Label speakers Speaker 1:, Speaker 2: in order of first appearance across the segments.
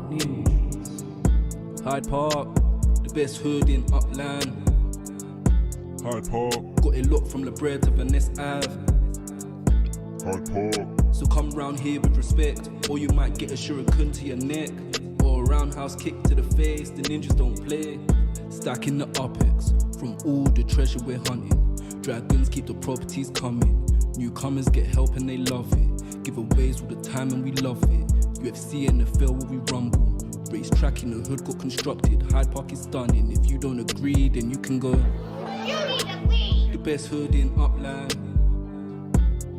Speaker 1: News. Hyde Park, the best hood in Upland.
Speaker 2: Hyde Park,
Speaker 1: Got it locked from Blvd to Venice Ave.
Speaker 2: Hyde Park,
Speaker 1: So come round here with respect, or you might get a shuriken to your neck, or a roundhouse kick to the face. The ninjas don't play. Stacking the UPEX from all the treasure we're hunting. Dragons keep the properties coming. Newcomers get help and they love it. Giveaways all the time and we love it. UFC and NFL where we rumble. Race track in the hood got constructed. Hyde Park is stunning. If you don't agree, then you can go.
Speaker 3: You need to leave.
Speaker 1: The best hood in Upland.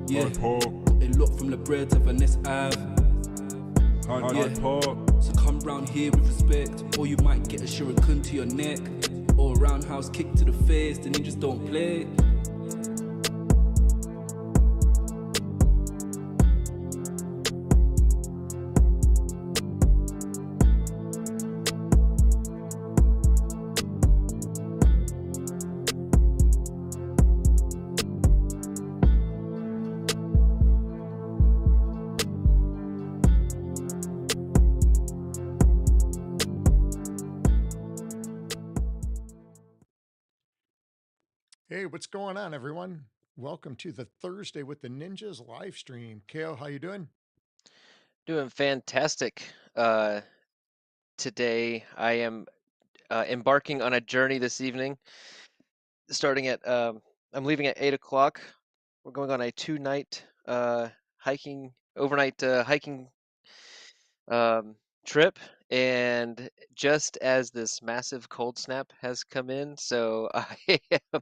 Speaker 1: Yeah.
Speaker 2: Hyde Park,
Speaker 1: Got it locked from Blvd to Venice Ave.
Speaker 2: Hyde Park,
Speaker 1: So come round here with respect, or you might get a shuriken to your neck, or a roundhouse kick to the face. The ninjas don't play.
Speaker 4: Hey, what's going on, everyone? Welcome to the Thursday with the Ninjas live stream. KO, how you doing?
Speaker 5: Doing fantastic. Today I am embarking on a journey this evening. Starting at I'm leaving at 8 o'clock. We're going on a 2-night overnight hiking trip, and just as this massive cold snap has come in, so I am,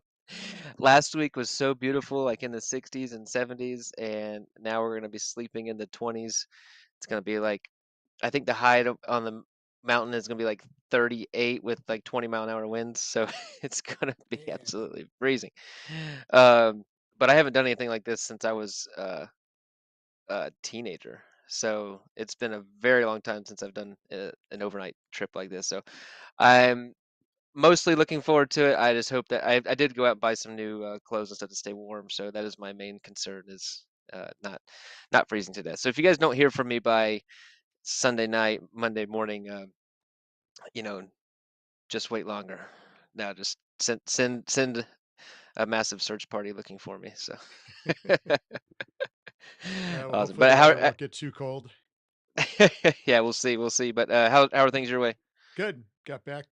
Speaker 5: last week was so beautiful, like in the 60s and 70s, and now we're gonna be sleeping in the 20s. It's gonna be like, I think the high on the mountain is gonna be like 38 with like 20-mile-an-hour winds, so it's gonna be
Speaker 4: Man.
Speaker 5: absolutely freezing. But I haven't done anything like this since I was a teenager, so it's been a very long time since I've done an overnight trip like this. So I'm mostly looking forward to it. I just hope that I did go out and buy some new clothes and stuff to stay warm. So that is my main concern, is not freezing to death. So if you guys don't hear from me by Sunday night, Monday morning, just wait longer. Now just send a massive search party looking for me. So
Speaker 4: Well,
Speaker 5: awesome.
Speaker 4: hopefully
Speaker 5: But
Speaker 4: the
Speaker 5: how?
Speaker 4: weather won't get too cold.
Speaker 5: Yeah, we'll see. We'll see. But how are things your way?
Speaker 4: Good. Got back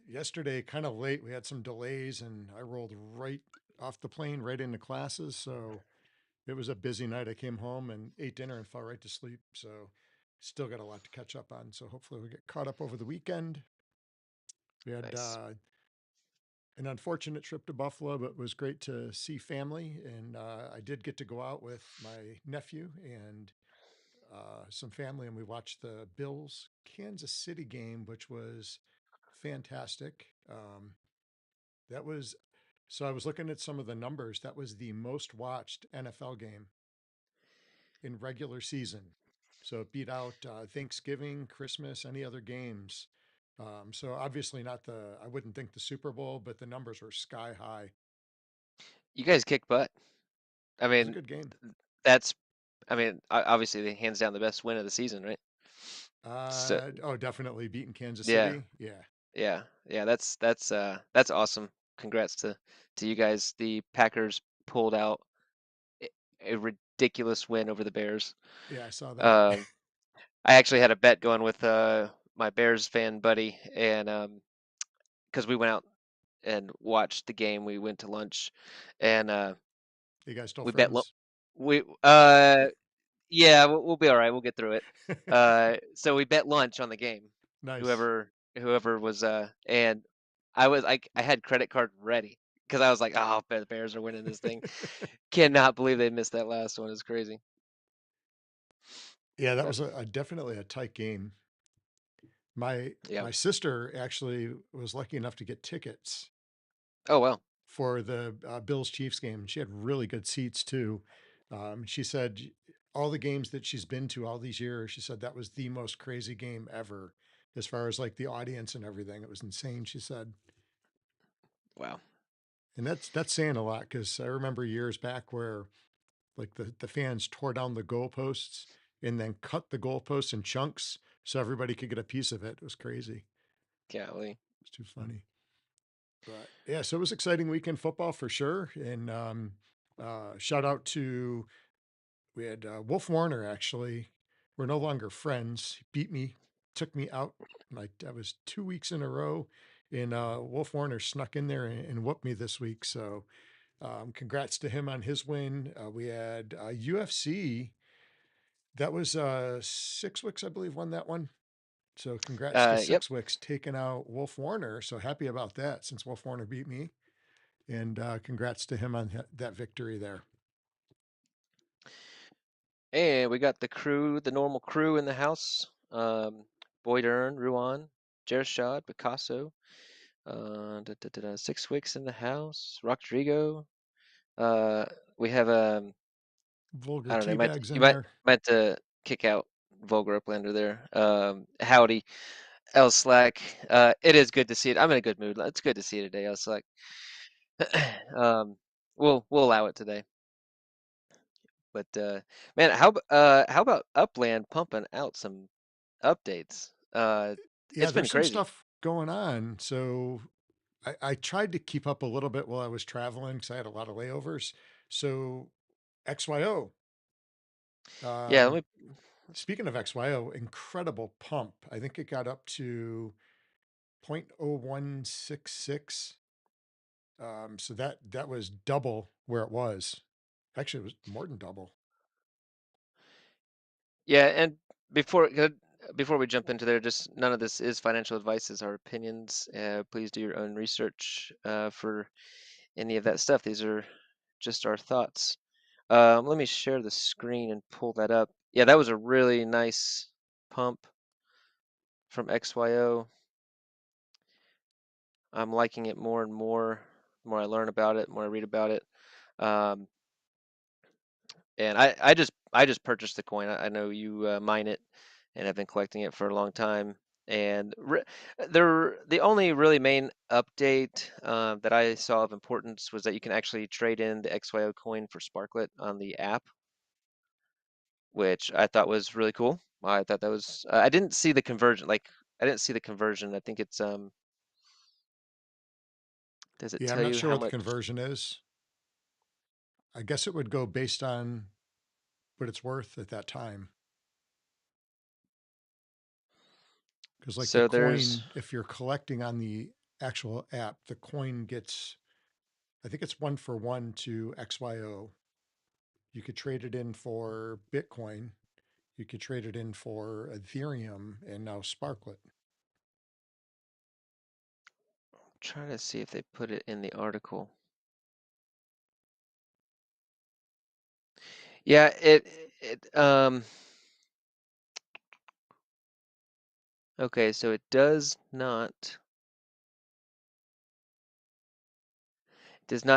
Speaker 4: yesterday kind of late. We had some delays, and I rolled right off the plane right into classes. So it was a busy night. I came home and ate dinner and fell right to sleep. So still got a lot to catch up on. So hopefully we'll get caught up over the weekend. We had
Speaker 5: Nice.
Speaker 4: an unfortunate trip to Buffalo, but it was great to see family. And I did get to go out with my nephew and some family, and we watched the Bills Kansas City game, which was fantastic. That was so I was looking at some of the numbers. That was the most watched NFL game in regular season. So it beat out Thanksgiving, Christmas, any other games. So obviously not I wouldn't think the Super Bowl, but the numbers were sky high.
Speaker 5: You guys kick butt. I
Speaker 4: It was a
Speaker 5: mean,
Speaker 4: good game.
Speaker 5: that's, obviously the hands down the best win of the season, right? So
Speaker 4: Oh, definitely beating Kansas
Speaker 5: yeah,
Speaker 4: City. Yeah.
Speaker 5: yeah. That's awesome. Congrats to you guys. The Packers pulled out a ridiculous win over the Bears.
Speaker 4: Yeah, I saw that.
Speaker 5: Um, I actually had a bet going with my Bears fan buddy, and because we went out and watched the game, we went to lunch, and
Speaker 4: You guys still
Speaker 5: we bet
Speaker 4: friends?
Speaker 5: we yeah, we'll be all right. We'll get through it. So we bet lunch on the game.
Speaker 4: Nice.
Speaker 5: Whoever was and I had credit card ready because I was like, oh, the Bears are winning this thing. Cannot believe they missed that last one. It's crazy.
Speaker 4: Yeah, that
Speaker 5: But
Speaker 4: was definitely a tight game. My
Speaker 5: yeah.
Speaker 4: my sister actually was lucky enough to get tickets
Speaker 5: Oh well.
Speaker 4: for the Bills Chiefs game. She had really good seats too. She said all the games that she's been to all these years, she said that was the most crazy game ever, as far as like the audience and everything. It was insane, she said.
Speaker 5: Wow.
Speaker 4: And that's saying a lot, because I remember years back where like the fans tore down the goalposts and then cut the goalposts in chunks so everybody could get a piece of it. It was crazy.
Speaker 5: Golly.
Speaker 4: It's too funny. But yeah, so it was exciting weekend football for sure. And shout out to, we had Wolf Warner actually. We're no longer friends. He beat me, took me out. Like that was 2 weeks in a row. And Wolf Warner snuck in there and whooped me this week. So congrats to him on his win. We had UFC. That was 6 weeks, I believe, won that one. So congrats to
Speaker 5: Yep.
Speaker 4: 6 weeks taking out Wolf Warner. So happy about that since Wolf Warner beat me. And congrats to him on that victory there.
Speaker 5: And we got the crew, the normal crew in the house. Boyd Earn, Ruan, Jershad, Picasso. 6 weeks in the house. Rodrigo. We have
Speaker 4: Vulgar
Speaker 5: I don't know.
Speaker 4: teabags
Speaker 5: You
Speaker 4: in
Speaker 5: might
Speaker 4: there.
Speaker 5: meant to kick out Vulgar Uplander there. Howdy, L Slack. It is good to see it. I'm in a good mood. It's good to see you today, L Slack. We'll allow it today. But man, how about Upland pumping out some updates?
Speaker 4: Yeah,
Speaker 5: It's been
Speaker 4: there's some
Speaker 5: crazy.
Speaker 4: stuff going on. So I tried to keep up a little bit while I was traveling because I had a lot of layovers. So XYO.
Speaker 5: Yeah, let me.
Speaker 4: Speaking of XYO, incredible pump. I think it got up to 0.0166. So that was double where it was. Actually, it was more than double.
Speaker 5: Yeah, and before we jump into there, just none of this is financial advice, is our opinions. Please do your own research for any of that stuff. These are just our thoughts. Let me share the screen and pull that up. Yeah, that was a really nice pump from XYO. I'm liking it more and more. The more I learn about it, the more I read about it. And I just purchased the coin. I know you mine it, and have been collecting it for a long time. And the only really main update that I saw of importance was that you can actually trade in the XYO coin for Sparklet on the app, which I thought was really cool. I thought that was I didn't see the conversion. Like I didn't see the conversion. I think it's does it
Speaker 4: Yeah, I'm
Speaker 5: tell
Speaker 4: not
Speaker 5: you
Speaker 4: sure
Speaker 5: how
Speaker 4: what the
Speaker 5: much?
Speaker 4: conversion is. I guess it would go based on what it's worth at that time. Because like the
Speaker 5: So there's
Speaker 4: coin, if you're collecting on the actual app, the coin gets, I think it's 1-for-1 to XYO. You could trade it in for Bitcoin. You could trade it in for Ethereum and now Sparklet.
Speaker 5: trying to see if they put it in the article. Yeah, okay, so it does not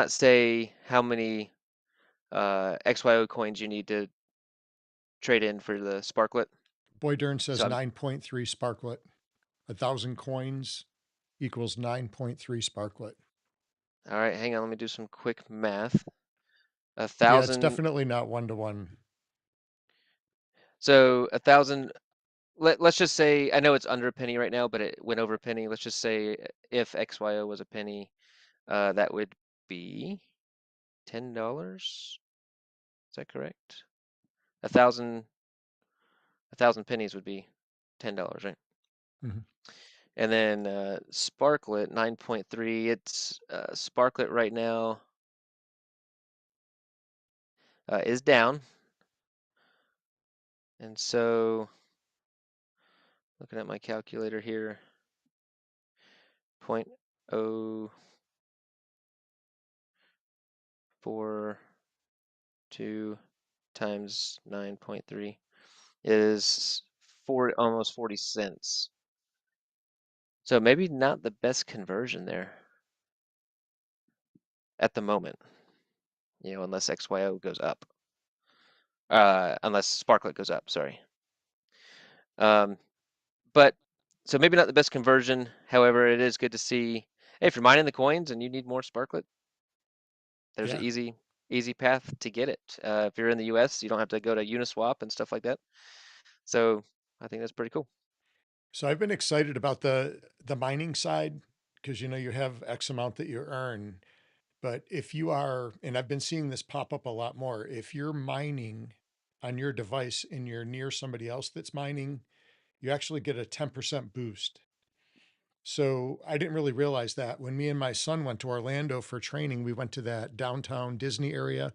Speaker 5: say how many XYO coins you need to trade in for the Sparklet.
Speaker 4: Boy Dern says
Speaker 5: So
Speaker 4: 9.3 Sparklet. 1,000 coins equals 9.3 Sparklet.
Speaker 5: all right, hang on, let me do some quick math.
Speaker 4: Yeah, it's
Speaker 5: 1,000.
Speaker 4: definitely not 1-to-1.
Speaker 5: So 1,000. Let's just say, I know it's under a penny right now, but it went over a penny. Let's just say if XYO was a penny, that would be $10. Is that correct? 1,000 pennies would be $10, right?
Speaker 4: Mm-hmm.
Speaker 5: And then Sparklet 9.3. It's Sparklet right now is down, and so looking at my calculator here, 0.042 times 9.3 is almost 40 cents. So maybe not the best conversion there at the moment, unless XYO goes up. Unless Sparklet goes up, sorry. But so maybe not the best conversion. However, it is good to see. Hey, if you're mining the coins and you need more Sparklet, there's an
Speaker 4: Yeah.
Speaker 5: easy easy path to get it. If you're in the US, you don't have to go to Uniswap and stuff like that. So I think that's pretty cool.
Speaker 4: So I've been excited about the mining side because you have X amount that you earn. But if you are, and I've been seeing this pop up a lot more, if you're mining on your device and you're near somebody else that's mining, you actually get a 10% boost. So I didn't really realize that when me and my son went to Orlando for training, we went to that downtown Disney area,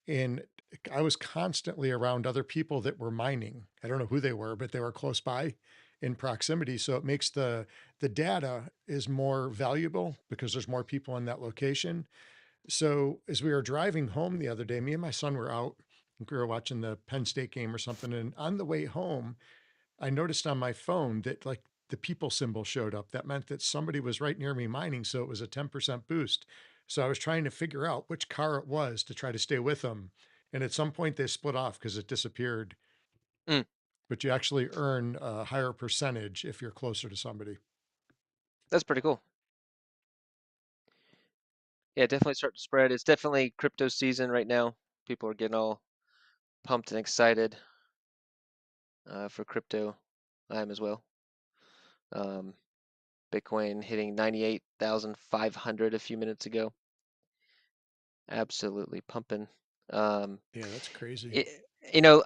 Speaker 4: and I was constantly around other people that were mining. I don't know who they were, but they were close by in proximity. So it makes the data is more valuable because there's more people in that location. So as we were driving home the other day, me and my son were out. I think we were watching the Penn State game or something. And on the way home, I noticed on my phone that like the people symbol showed up. That meant that somebody was right near me mining. So it was a 10% boost. So I was trying to figure out which car it was to try to stay with them. And at some point they split off because it disappeared.
Speaker 5: Mm,
Speaker 4: But you actually earn a higher percentage if you're closer to somebody.
Speaker 5: that's pretty cool. Yeah, definitely start to spread. It's definitely crypto season right now. People are getting all pumped and excited for crypto. I am as well. Um, Bitcoin hitting 98,500 a few minutes ago. Absolutely pumping. Um,
Speaker 4: Yeah, that's crazy.
Speaker 5: it, you know,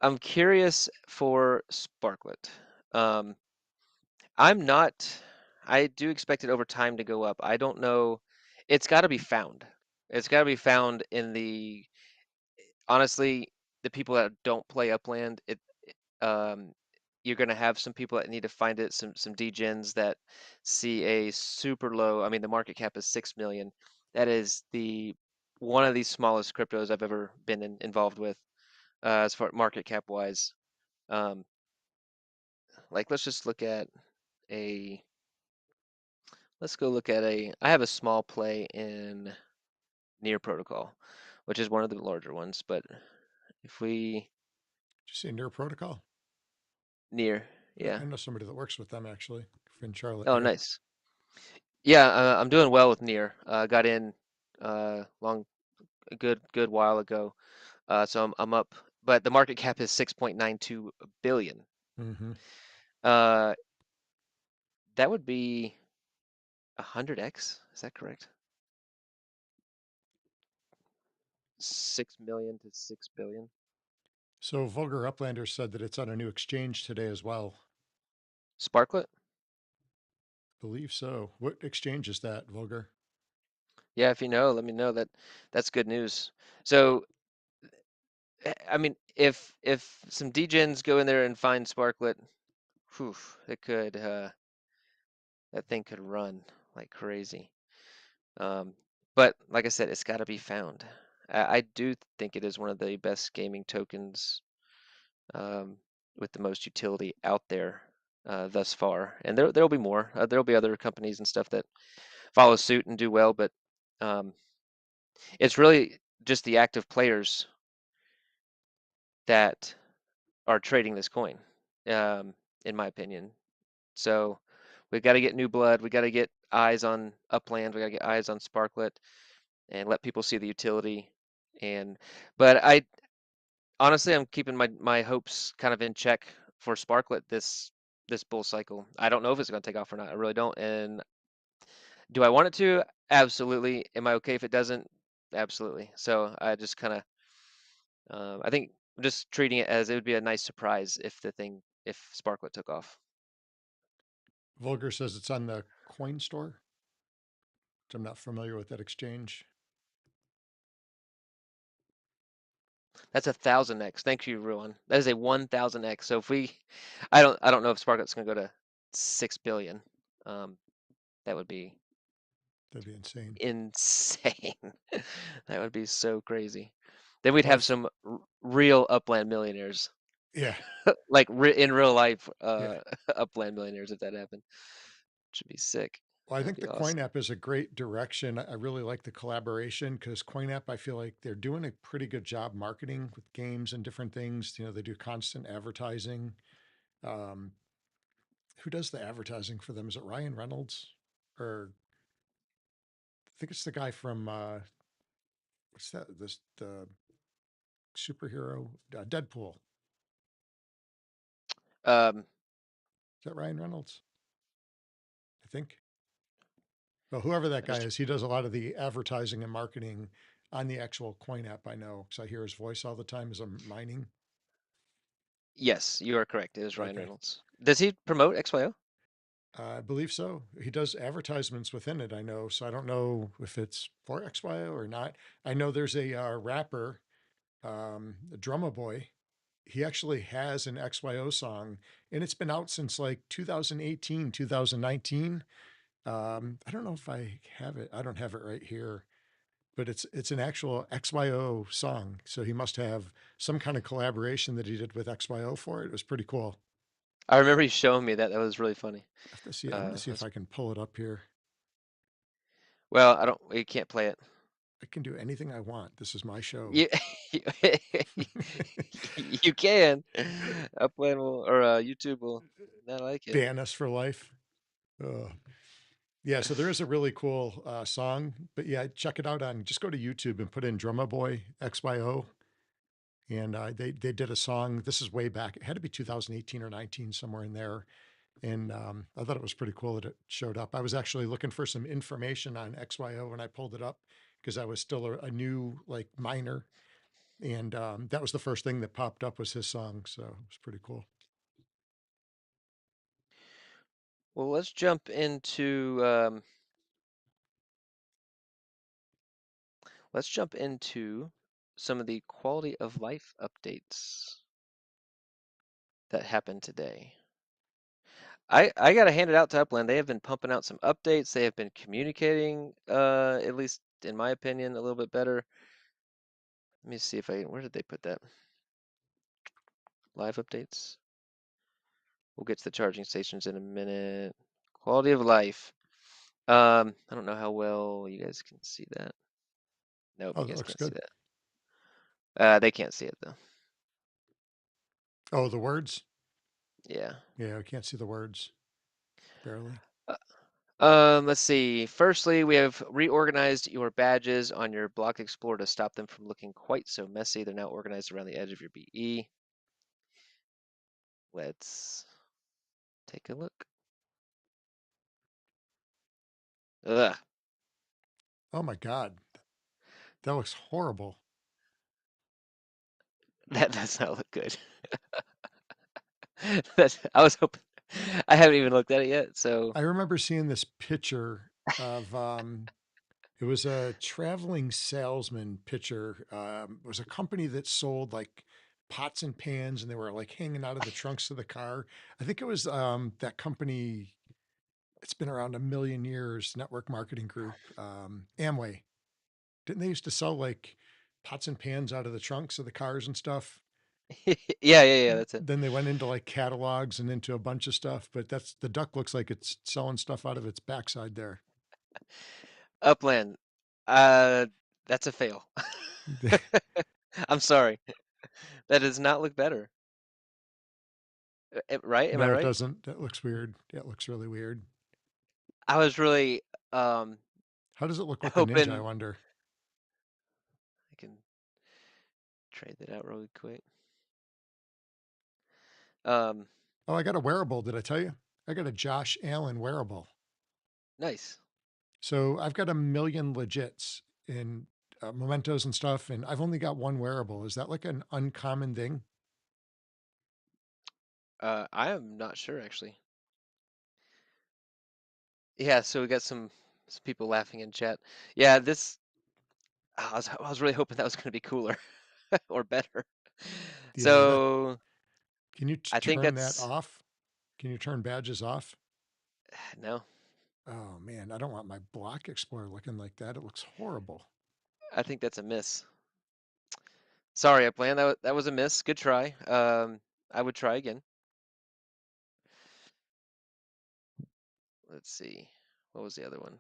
Speaker 5: I'm curious for Sparklet. Um, I'm not. I do expect it over time to go up. I don't know. It's got to be found. It's got to be found in the honestly, the people that don't play Upland, um, you're gonna have some people that need to find it, some degens that see a super low. I mean, the market cap is 6 million. That is the one of the smallest cryptos I've ever been involved with, as far market cap wise. Um, like let's just look at a let's go look at a I have a small play in Near Protocol, which is one of the larger ones, but if we
Speaker 4: Did you see Near Protocol?
Speaker 5: near, yeah.
Speaker 4: I know somebody that works with them actually in Charlotte.
Speaker 5: Oh,
Speaker 4: Yeah.
Speaker 5: nice. Yeah, I'm doing well with Near. Got in long a good while ago. So I'm up, but the market cap is 6.92 billion.
Speaker 4: Mm-hmm.
Speaker 5: Uh, that would be 100x. Is that correct? 6 million to 6 billion.
Speaker 4: So Vulgar Uplander said that it's on a new exchange today as well.
Speaker 5: Sparklet?
Speaker 4: Believe so. What exchange is that, Vulgar?
Speaker 5: Yeah, if you know, let me know. That's good news. So, I mean, if some degens go in there and find Sparklet, whew, it could that thing could run like crazy. Um, but like I said, it's got to be found. I do think it is one of the best gaming tokens um, with the most utility out there thus far, and there'll be more. There'll be other companies and stuff that follow suit and do well, but um, it's really just the active players that are trading this coin, um, in my opinion. So we've got to get new blood. We got to get eyes on Upland. We got to get eyes on Sparklet and let people see the utility. And but I honestly I'm keeping my hopes kind of in check for Sparklet this bull cycle. I don't know if it's going to take off or not. I really don't. And do I want it to? Absolutely. Am I okay if it doesn't? Absolutely. So I just kind of I think I'm just treating it as it would be a nice surprise if Sparklet took off.
Speaker 4: Vulgar says it's on the coin store, which I'm not familiar with that exchange.
Speaker 5: That's 1,000x. Thank you, everyone. That is a 1,000x. So if we, I don't know if Sparklet's gonna go to 6 billion. Um, that would be
Speaker 4: That'd be insane.
Speaker 5: insane. That would be so crazy. Then we'd
Speaker 4: Well,
Speaker 5: have some real Upland millionaires,
Speaker 4: yeah,
Speaker 5: like in real life,
Speaker 4: yeah.
Speaker 5: Upland millionaires if that happened. Should be sick.
Speaker 4: Well, I
Speaker 5: That'd
Speaker 4: think
Speaker 5: be
Speaker 4: the Coin
Speaker 5: awesome.
Speaker 4: app is a great direction. I really like the collaboration because Coin app, I feel like they're doing a pretty good job marketing with games and different things. They do constant advertising. Um, who does the advertising for them? Is it Ryan Reynolds? Or I think it's the guy from what's that? The superhero Deadpool.
Speaker 5: Um,
Speaker 4: Is that Ryan Reynolds? I think. Well, whoever that
Speaker 5: I
Speaker 4: guy
Speaker 5: just
Speaker 4: is, he does a lot of the advertising and marketing on the actual coin app. I know because I hear his voice all the time as I'm mining.
Speaker 5: yes, you are correct. It is Ryan
Speaker 4: Okay.
Speaker 5: Reynolds. Does he promote XYO?
Speaker 4: I believe so. He does advertisements within it, I know. So I don't know if it's for XYO or not. I know there's a rapper, Drumma Boy. He actually has an XYO song, and it's been out since like 2018, 2019. I don't know if I have it. I don't have it right here, but it's an actual XYO song. So he must have some kind of collaboration that he did with XYO for it. It was pretty cool.
Speaker 5: I remember you showing me that. That was really funny.
Speaker 4: I have to see. I'm gonna see if
Speaker 5: That's
Speaker 4: I can pull it up here.
Speaker 5: well, I don't. We can't play it.
Speaker 4: I can do anything I want. This is my show.
Speaker 5: You you can. Upland will or YouTube will not like it.
Speaker 4: Ban us for life. Uh, yeah, so there is a really cool song, but yeah, check it out on. Just go to YouTube and put in Drumma Boy XYO, and they did a song. This is way back. It had to be 2018 or 19, somewhere in there. And I thought it was pretty cool that it showed up. I was actually looking for some information on XYO when I pulled it up because I was still a new like miner, and that was the first thing that popped up was his song. So it was pretty cool.
Speaker 5: Well, let's jump into some of the quality of life updates that happened today. I gotta hand it out to Upland. They have been pumping out some updates. They have been communicating, at least in my opinion, a little bit better. Let me see if where did they put that? Live updates. We'll get to the charging stations in a minute. Quality of life. I don't know how well you guys can see that. Nope,
Speaker 4: Oh,
Speaker 5: you
Speaker 4: that
Speaker 5: guys
Speaker 4: looks
Speaker 5: can't see
Speaker 4: good.
Speaker 5: that. They can't see it though.
Speaker 4: Oh, the words?
Speaker 5: Yeah.
Speaker 4: Yeah, I can't see the words. Barely.
Speaker 5: Let's see. Firstly, we have reorganized your badges on your Block Explorer to stop them from looking quite so messy. They're now organized around the edge of your BE. Let's take a look. Ugh,
Speaker 4: Oh my God. That looks horrible.
Speaker 5: that does not look good. I was hoping. I haven't even looked at it yet, so
Speaker 4: I remember seeing this picture of it was a traveling salesman picture. It was a company that sold like pots and pans and they were like hanging out of the trunks of the car. I think it was that company. It's been around a million years, Network Marketing Group, Amway. Didn't they used to sell like pots and pans out of the trunks of the cars and stuff?
Speaker 5: yeah, that's it.
Speaker 4: Then they went into like catalogs and into a bunch of stuff, but that's the duck looks like it's selling stuff out of its backside there.
Speaker 5: Upland, uh, that's a fail. I'm sorry. That does not look better. Right? Am I
Speaker 4: No, it
Speaker 5: right?
Speaker 4: doesn't. That looks weird. That looks really weird.
Speaker 5: I was really um
Speaker 4: How does it look with the Ninja, I
Speaker 5: hoping
Speaker 4: wonder?
Speaker 5: I can trade that out really quick. Um,
Speaker 4: Oh, I got a wearable. Did I tell you? I got a Josh Allen wearable.
Speaker 5: nice.
Speaker 4: So I've got a million legits in mementos and stuff, and I've only got one wearable. Is that like an uncommon thing?
Speaker 5: I am not sure actually. Yeah, so we got some people laughing in chat. Yeah, this I was really hoping that was going to be cooler or better.
Speaker 4: Yeah, that
Speaker 5: So
Speaker 4: can you
Speaker 5: I think
Speaker 4: turn that
Speaker 5: that's
Speaker 4: off? Can you turn badges off?
Speaker 5: no.
Speaker 4: Oh man, I don't want my Block Explorer looking like that. It looks horrible.
Speaker 5: I think that's a miss. Sorry, Upland. That was a miss. Good try. I would try again. Let's see. What was the other one?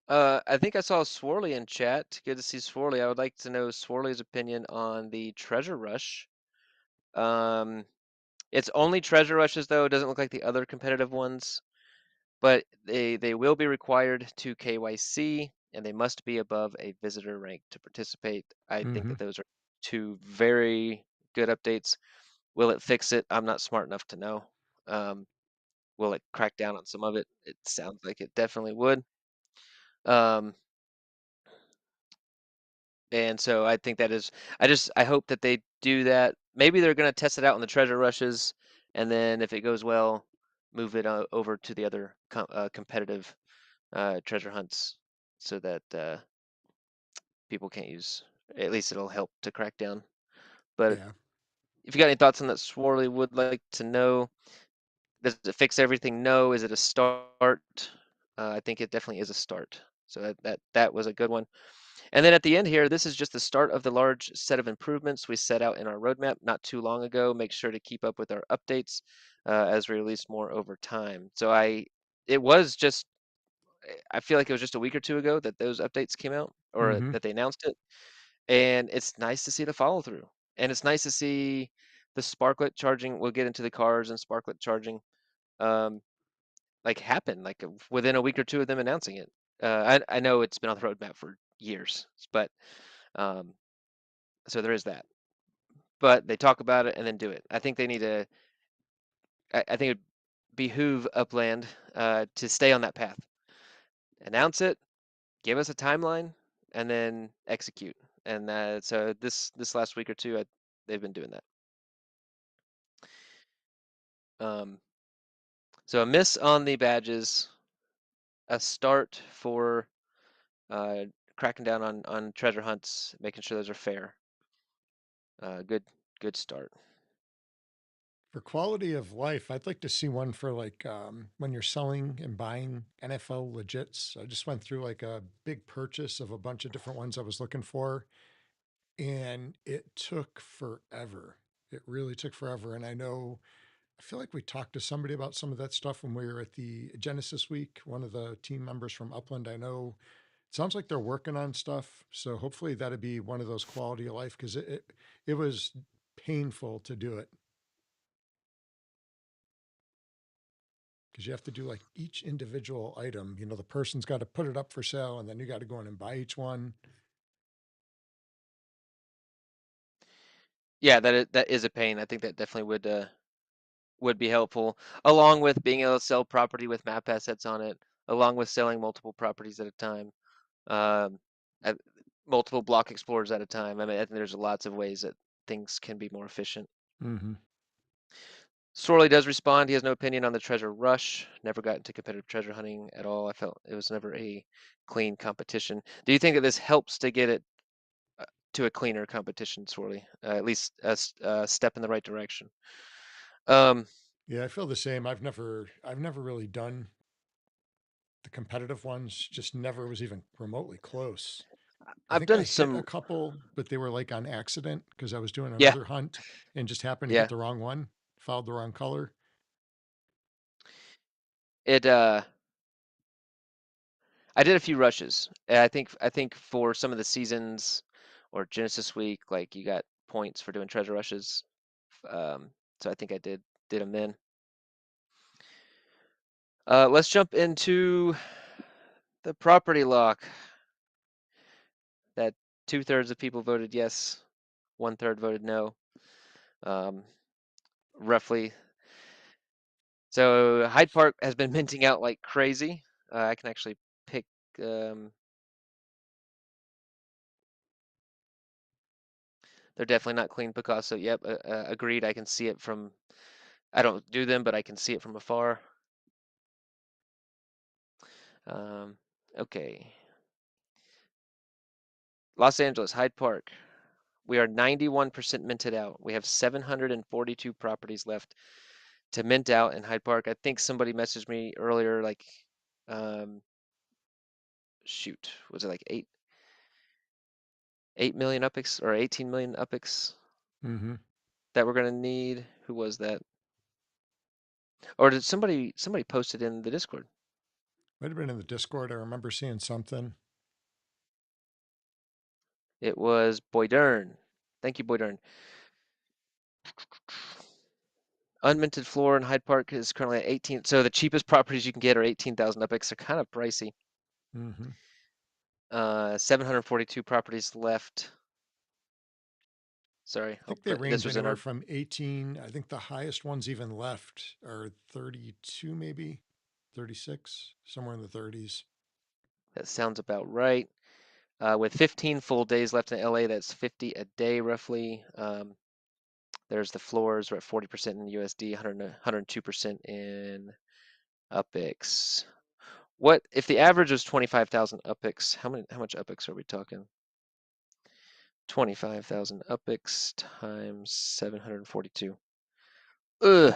Speaker 5: I think I saw Swarley in chat. Good to see Swarley. I would like to know Swarley's opinion on the Treasure Rush. It's only Treasure Rushes though. It doesn't look like the other competitive ones. but they will be required to KYC, and they must be above a visitor rank to participate. I think that those are two very good updates. Will it fix it? I'm not smart enough to know. Will it crack down on some of it? It sounds like it definitely would. And so I think that is, I hope that they do that. Maybe they're going to test it out on the treasure rushes, and then if it goes well, move it over to the other competitive treasure hunts, so that people can't use. At least it'll help to crack down. But
Speaker 4: Yeah.
Speaker 5: if you got any thoughts on that, Swarley would like to know. Does it fix everything? No. Is it a start? I think it definitely is a start. So that was a good one. And then at the end here, this is just the start of the large set of improvements we set out in our roadmap not too long ago. Make sure to keep up with our updates as we release more over time. So it was just, I feel like it was just a week or two ago that those updates came out, or that they announced it. And it's nice to see the follow through. And it's nice to see the sparklet charging. We'll get into the cars and sparklet charging, like happen, like within a week or two of them announcing it. I know it's been on the roadmap for years, but so there is that. But they talk about it and then do it. I think they need to. I think it behoove Upland to stay on that path. Announce it, give us a timeline, and then execute. And so this last week or two, they've been doing that. So a miss on the badges, a start for cracking down on treasure hunts, making sure those are fair. Good start.
Speaker 4: For quality of life, I'd like to see one for like when you're selling and buying NFL legits. I just went through like a big purchase of a bunch of different ones I was looking for, and it took forever. It really took forever. And I feel like we talked to somebody about some of that stuff when we were at the Genesis Week. One of the team members from Upland, I know, it sounds like they're working on stuff. So hopefully that'd be one of those quality of life, because it was painful to do it. Because you have to do like each individual item. The person's got to put it up for sale, and then you got to go in and buy each one.
Speaker 5: Yeah, that is a pain. I think that definitely would be helpful, along with being able to sell property with map assets on it, along with selling multiple properties at a time, um, at multiple block explorers at a time. I mean, I think there's lots of ways that things can be more efficient. Sorley does respond. He has no opinion on the treasure rush. Never got into competitive treasure hunting at all. I felt it was never a clean competition. Do you think that this helps to get it to a cleaner competition, Sorley? At least a step in the right direction.
Speaker 4: Yeah, I feel the same. I've never really done the competitive ones. Just never was even remotely close. I
Speaker 5: I've
Speaker 4: think I
Speaker 5: done
Speaker 4: hit a
Speaker 5: some.
Speaker 4: couple, but they were like on accident because I was doing
Speaker 5: Yeah,
Speaker 4: another hunt and just happened to hit
Speaker 5: yeah.
Speaker 4: the wrong one, followed the wrong color.
Speaker 5: It I did a few rushes. And I think for some of the seasons or Genesis Week, like you got points for doing treasure rushes. So I think I did them then. Let's jump into the property lock. That 2/3 of people voted yes, 1/3 voted no. Roughly. So Hyde Park has been minting out like crazy. I can actually pick. They're definitely not clean Picasso. Yep, agreed. I can see it from. I don't do them, but I can see it from afar. Okay. Los Angeles, Hyde Park. We are 91% minted out. We have 742 properties left to mint out in Hyde Park. I think somebody messaged me earlier, like, shoot, was it like 8 million UPIX or 18 million UPIX that we're gonna need? Who was that? Or did somebody post it in the Discord?
Speaker 4: Might have been in the Discord. I remember seeing something.
Speaker 5: It was Boydern. Thank you, Boydern. unminted floor in Hyde Park is currently at 18. So the cheapest properties you can get are 18,000 UPX. They're kind of pricey.
Speaker 4: Mm-hmm.
Speaker 5: 742 properties left. Sorry,
Speaker 4: I
Speaker 5: I'll
Speaker 4: think they
Speaker 5: put this
Speaker 4: range
Speaker 5: was in
Speaker 4: anywhere
Speaker 5: our.
Speaker 4: from 18. I think the highest ones even left are 32, maybe 36, somewhere in the 30s.
Speaker 5: That sounds about right. With 15 full days left in LA, that's 50 a day roughly. There's the floors. We're at 40% in USD, 102% in UPX. What if the average was 25,000 UPX? How much UPX are we talking? 25,000 UPX times 742. Ugh.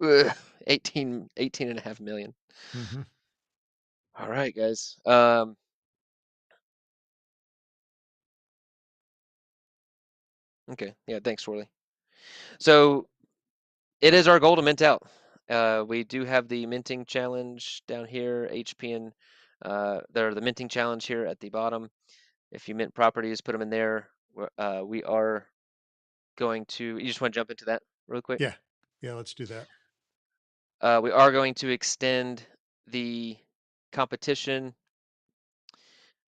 Speaker 5: Ugh. 18.5 million.
Speaker 4: Mm-hmm.
Speaker 5: All right, guys. Okay. Yeah, thanks, Worley. So it is our goal to mint out. We do have the minting challenge down here, HPN. There are the minting challenge here at the bottom. If you mint properties, put them in there. We are going to. You just want to jump into that real quick?
Speaker 4: Yeah. Yeah, let's do that.
Speaker 5: We are going to extend the competition,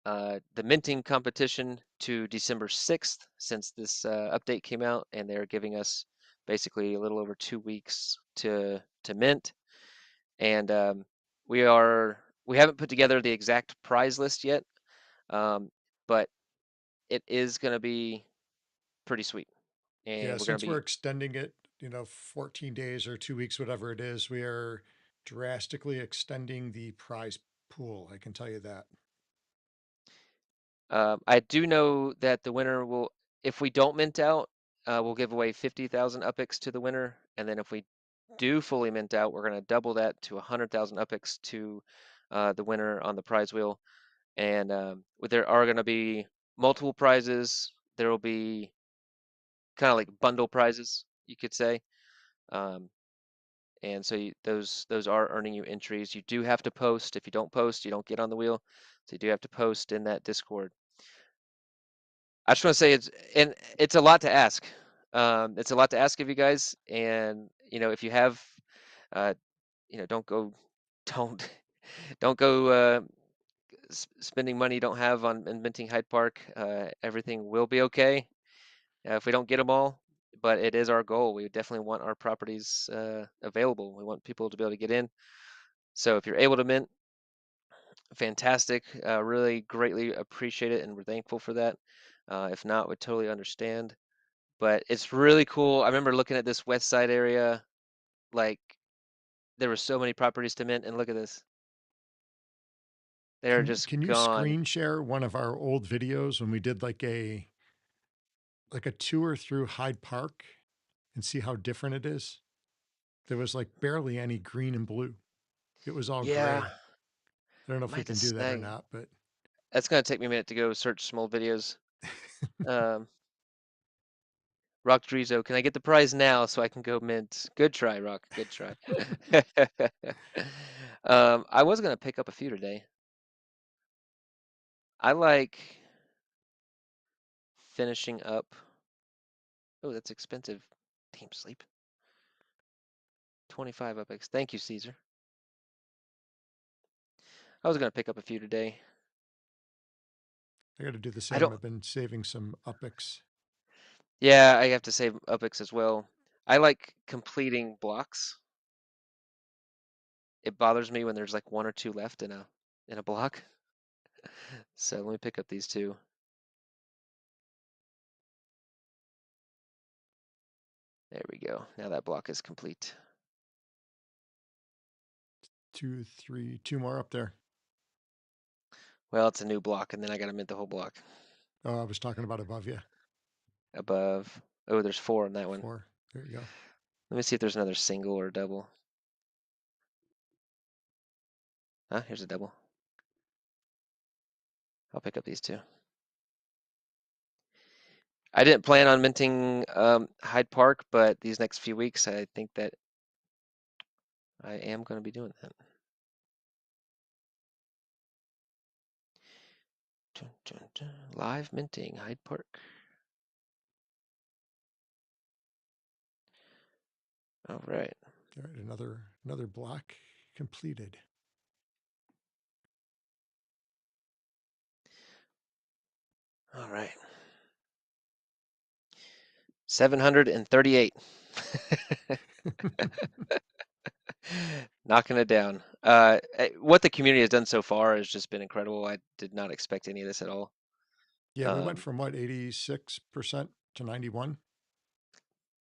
Speaker 5: the minting competition, to December 6th, since this update came out, and they're giving us basically a little over 2 weeks to mint. And we haven't put together the exact prize list yet, but it is going to be pretty sweet. And
Speaker 4: Yeah,
Speaker 5: we're going
Speaker 4: since
Speaker 5: to
Speaker 4: we're
Speaker 5: be
Speaker 4: extending it, 14 days or 2 weeks, whatever it is, we are drastically extending the prize pool. I can tell you that.
Speaker 5: I do know that the winner will, if we don't mint out, we'll give away 50,000 UPX to the winner. And then if we do fully mint out, we're going to double that to 100,000 UPX to the winner on the prize wheel. And there are going to be multiple prizes. There will be kind of like bundle prizes, you could say. And so those are earning you entries. You do have to post. If you don't post, you don't get on the wheel. So you do have to post in that Discord. I just want to say it's a lot to ask. It's a lot to ask of you guys, and if you have, uh, don't go, don't don't go spending money you don't have on minting Hyde Park. Everything will be okay if we don't get them all, but it is our goal. We definitely want our properties available. We want people to be able to get in. So if you're able to mint, fantastic. Really greatly appreciate it, and we're thankful for that. If not, we totally understand. But it's really cool. I remember looking at this west side area, like there were so many properties to mint, and look at this. They're just
Speaker 4: Can you
Speaker 5: gone.
Speaker 4: screen share one of our old videos when we did like a tour through Hyde Park and see how different it is? There was like barely any green and blue. It was all
Speaker 5: Yeah,
Speaker 4: gray. I don't know
Speaker 5: I
Speaker 4: if
Speaker 5: might
Speaker 4: we
Speaker 5: have to
Speaker 4: can do that or
Speaker 5: snag.
Speaker 4: not, but
Speaker 5: That's gonna take me a minute to go search some old videos. Um, Rock Drizo, can I get the prize now so I can go mint? Good try, Rock. Good try. I was gonna pick up a few today. I like finishing up. Oh, that's expensive. Team sleep. 25 UPX. Thank you, Caesar. I was gonna pick up a few today.
Speaker 4: I got to do the
Speaker 5: I
Speaker 4: same.
Speaker 5: don't.
Speaker 4: I've been saving some UPX.
Speaker 5: Yeah, I have to save UPX as well. I like completing blocks. It bothers me when there's like one or two left in a block. So let me pick up these two. There we go. Now that block is complete.
Speaker 4: 2, 3, 2 more up there.
Speaker 5: Well, it's a new block, and then I gotta mint the whole block.
Speaker 4: Oh, I was talking about above you.
Speaker 5: Above. Oh, there's 4 on that one.
Speaker 4: 4. There you go.
Speaker 5: Let me see if there's another single or double. Here's a double. I'll pick up these two. I didn't plan on minting Hyde Park, but these next few weeks, I think that I am going to be doing that. Dun, dun, dun. Live minting Hyde Park. All right.
Speaker 4: All right, another block completed.
Speaker 5: All right. 738. Knocking it down. What the community has done so far has just been incredible. I did not expect any of this at all.
Speaker 4: Yeah, we went from what, 86% to 91,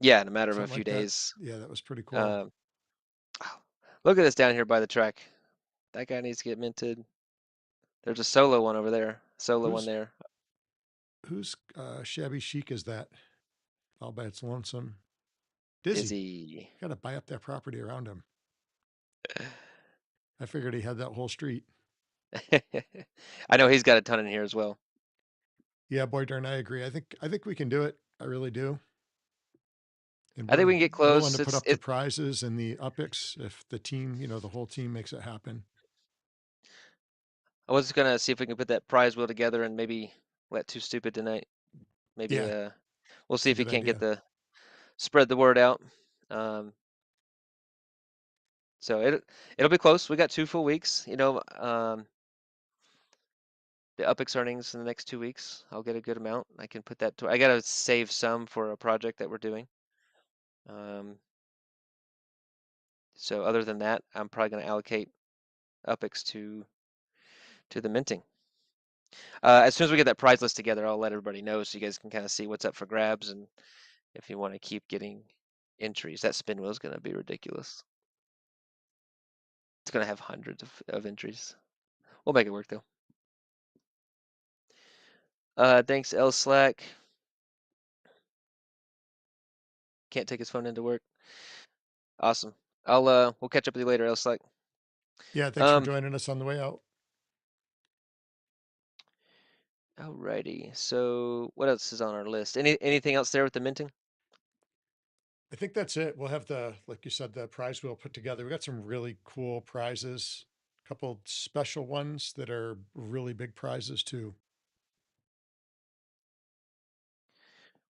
Speaker 5: Yeah, in a matter of a
Speaker 4: something
Speaker 5: few
Speaker 4: like that.
Speaker 5: days.
Speaker 4: Yeah, that was pretty cool.
Speaker 5: Um, look at this down here by the track. That guy needs to get minted. There's a solo one over there. Solo one there.
Speaker 4: Whose shabby chic is that? All by its lonesome. Dizzy.
Speaker 5: Dizzy.
Speaker 4: Got to buy up that property around him. I figured he had that whole street.
Speaker 5: I know he's got a ton in here as well.
Speaker 4: Yeah, boy, darn, I agree. I think we can do it. I really do. And
Speaker 5: I think we can get close.
Speaker 4: willing to put up the prizes and the upics if the team, the whole team makes it happen.
Speaker 5: I was gonna see if we can put that prize wheel together and maybe let Too Stupid tonight. Maybe we'll see if he can't get spread the word out. So it'll be close. We got 2 full weeks. The upics earnings in the next 2 weeks. I'll get a good amount. I can put that to. I gotta save some for a project that we're doing. So other than that, I'm probably gonna allocate upics to the minting. As soon as we get that prize list together, I'll let everybody know so you guys can kind of see what's up for grabs and if you want to keep getting entries. That spin wheel is going to be ridiculous. It's going to have hundreds of entries. We'll make it work though. Thanks, L Slack. Can't take his phone into work. Awesome. We'll catch up with you later, L Slack.
Speaker 4: Yeah, thanks for joining us on the way out.
Speaker 5: Alrighty. So what else is on our list? Anything else there with the minting?
Speaker 4: I think that's it. We'll have like you said, the prize wheel put together. We got some really cool prizes, a couple special ones that are really big prizes too.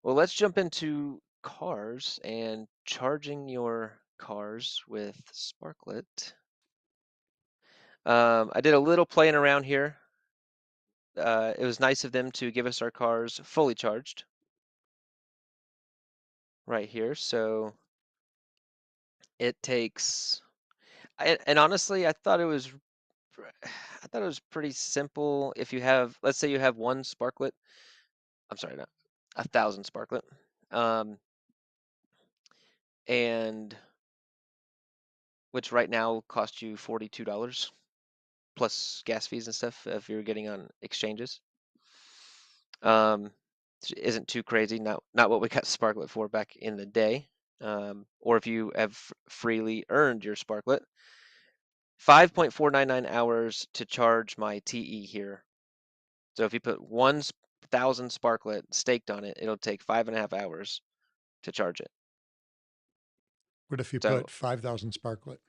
Speaker 5: Well, let's jump into cars and charging your cars with Sparklet. I did a little playing around here. It was nice of them to give us our cars fully charged right here. So it takes, and honestly, I thought it was pretty simple. If you have, let's say you have one Sparklet, I'm sorry, not 1,000 Sparklet, and which right now will cost you $42 plus gas fees and stuff if you're getting on exchanges. Isn't too crazy. Not what we got Sparklet for back in the day. Or if you have freely earned your Sparklet. 5.499 hours to charge my TE here. So if you put 1,000 Sparklet staked on it, it'll take 5.5 hours to charge it.
Speaker 4: What if you put 5,000 Sparklet?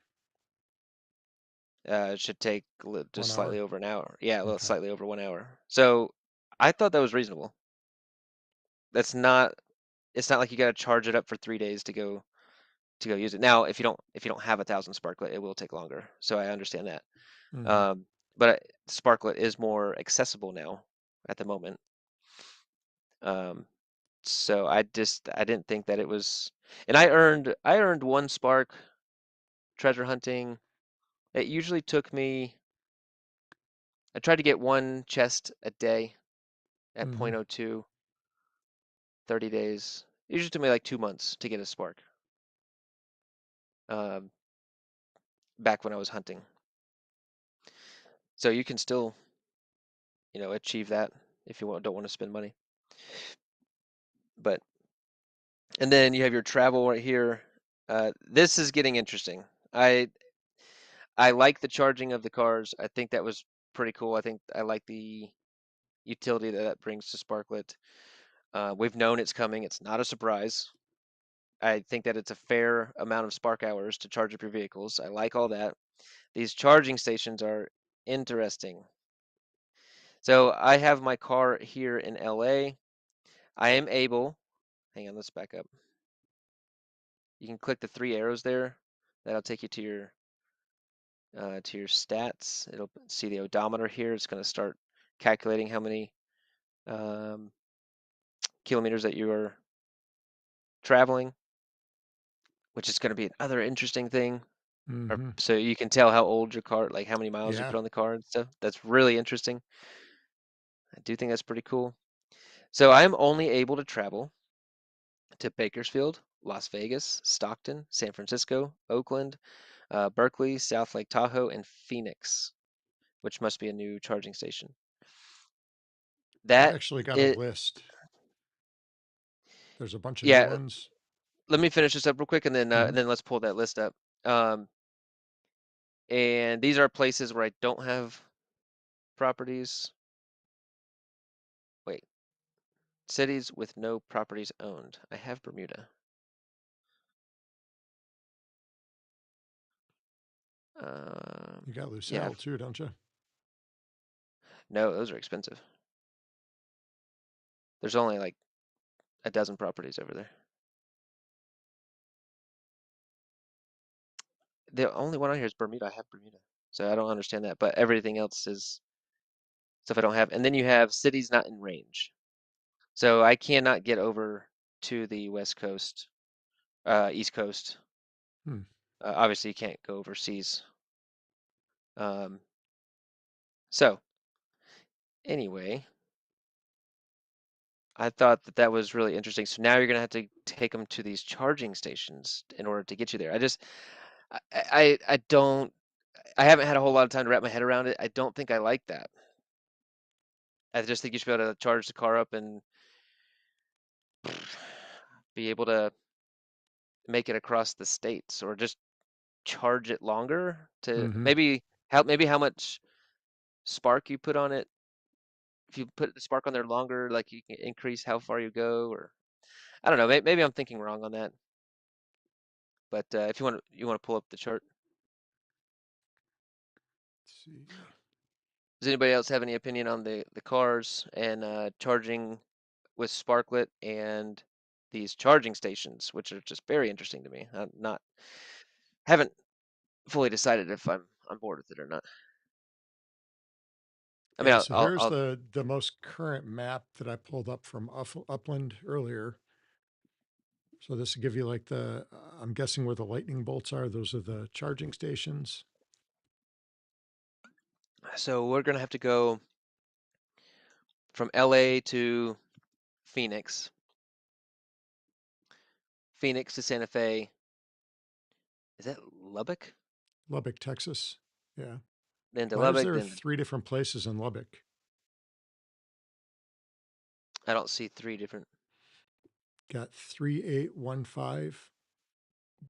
Speaker 5: It should take just slightly over an hour. Yeah, a little
Speaker 4: Okay.
Speaker 5: slightly over 1 hour. So I thought that was reasonable. It's not like you got to charge it up for 3 days to go use it. Now, if you don't have 1,000 Sparklet, it will take longer. So I understand that. But Sparklet is more accessible now at the moment. So I didn't think that it was, and I earned 1 spark treasure hunting. It usually took me, I tried to get 1 chest a day at 0.02, 30 days. It usually took me like 2 months to get a spark. Back when I was hunting. So you can still, achieve that if you don't want to spend money. But, and then you have your travel right here. This is getting interesting. I like the charging of the cars. I think that was pretty cool. I think I like the utility that brings to Sparklet. We've known it's coming. It's not a surprise. I think that it's a fair amount of spark hours to charge up your vehicles. I like all that. These charging stations are interesting. So I have my car here in LA. I am able, hang on, let's back up. you can click the 3 arrows there. That'll take you to your stats. It'll see the odometer here. It's going to start calculating how many kilometers that you are traveling, which is going to be another interesting thing.
Speaker 4: Mm-hmm.
Speaker 5: So you can tell how old your car, like how many miles you
Speaker 4: Yeah.
Speaker 5: put on the car and stuff. That's really interesting. I do think that's pretty cool. So I'm only able to travel to Bakersfield, Las Vegas, Stockton, San Francisco, Oakland, Berkeley, South Lake Tahoe, and Phoenix, which must be a new charging station.
Speaker 4: I've
Speaker 5: That
Speaker 4: actually got a
Speaker 5: it
Speaker 4: list. There's a bunch of new
Speaker 5: yeah.
Speaker 4: ones.
Speaker 5: Let me finish this up real quick, and then
Speaker 4: Mhm.
Speaker 5: let's pull that list up. And these are places where I don't have properties. Wait, cities with no properties owned. I have Bermuda.
Speaker 4: You got
Speaker 5: Yeah,
Speaker 4: Lucille too, don't you?
Speaker 5: no, those are expensive. There's only like a dozen properties over there. The only one on here is Bermuda. I have Bermuda, so I don't understand that. But everything else is stuff I don't have. And then you have cities not in range. So I cannot get over to the West Coast, East Coast.
Speaker 4: Hmm.
Speaker 5: Obviously, you can't go overseas. So anyway, I thought that that was really interesting. So now you're gonna have to take them to these charging stations in order to get you there. I don't, I haven't had a whole lot of time to wrap my head around it. I don't think I like that. I just think you should be able to charge the car up and be able to make it across the states, or just charge it longer to
Speaker 4: Mm-hmm.
Speaker 5: maybe how much spark you put on it. If you put the spark on there longer, like you can increase how far you go, or I don't know. Maybe I'm thinking wrong on that. But if you want to pull up the chart.
Speaker 4: Let's see.
Speaker 5: Does anybody else have any opinion on the cars and charging with Sparklet and these charging stations, which are just very interesting to me? I'm not haven't fully decided if I'm on board with it or not. I mean,
Speaker 4: Yeah, so here's
Speaker 5: I'll
Speaker 4: the most current map that I pulled up from Upland earlier. So this will give you like I'm guessing where the lightning bolts are. Those are the charging stations.
Speaker 5: so we're gonna have to go from LA to Phoenix, Phoenix to Santa Fe. Is that Lubbock?
Speaker 4: Lubbock, Texas. Yeah.
Speaker 5: Then to
Speaker 4: Why is
Speaker 5: Lubbock,
Speaker 4: there
Speaker 5: then to,
Speaker 4: 3 different places in Lubbock?
Speaker 5: I don't see 3 different.
Speaker 4: Got 3815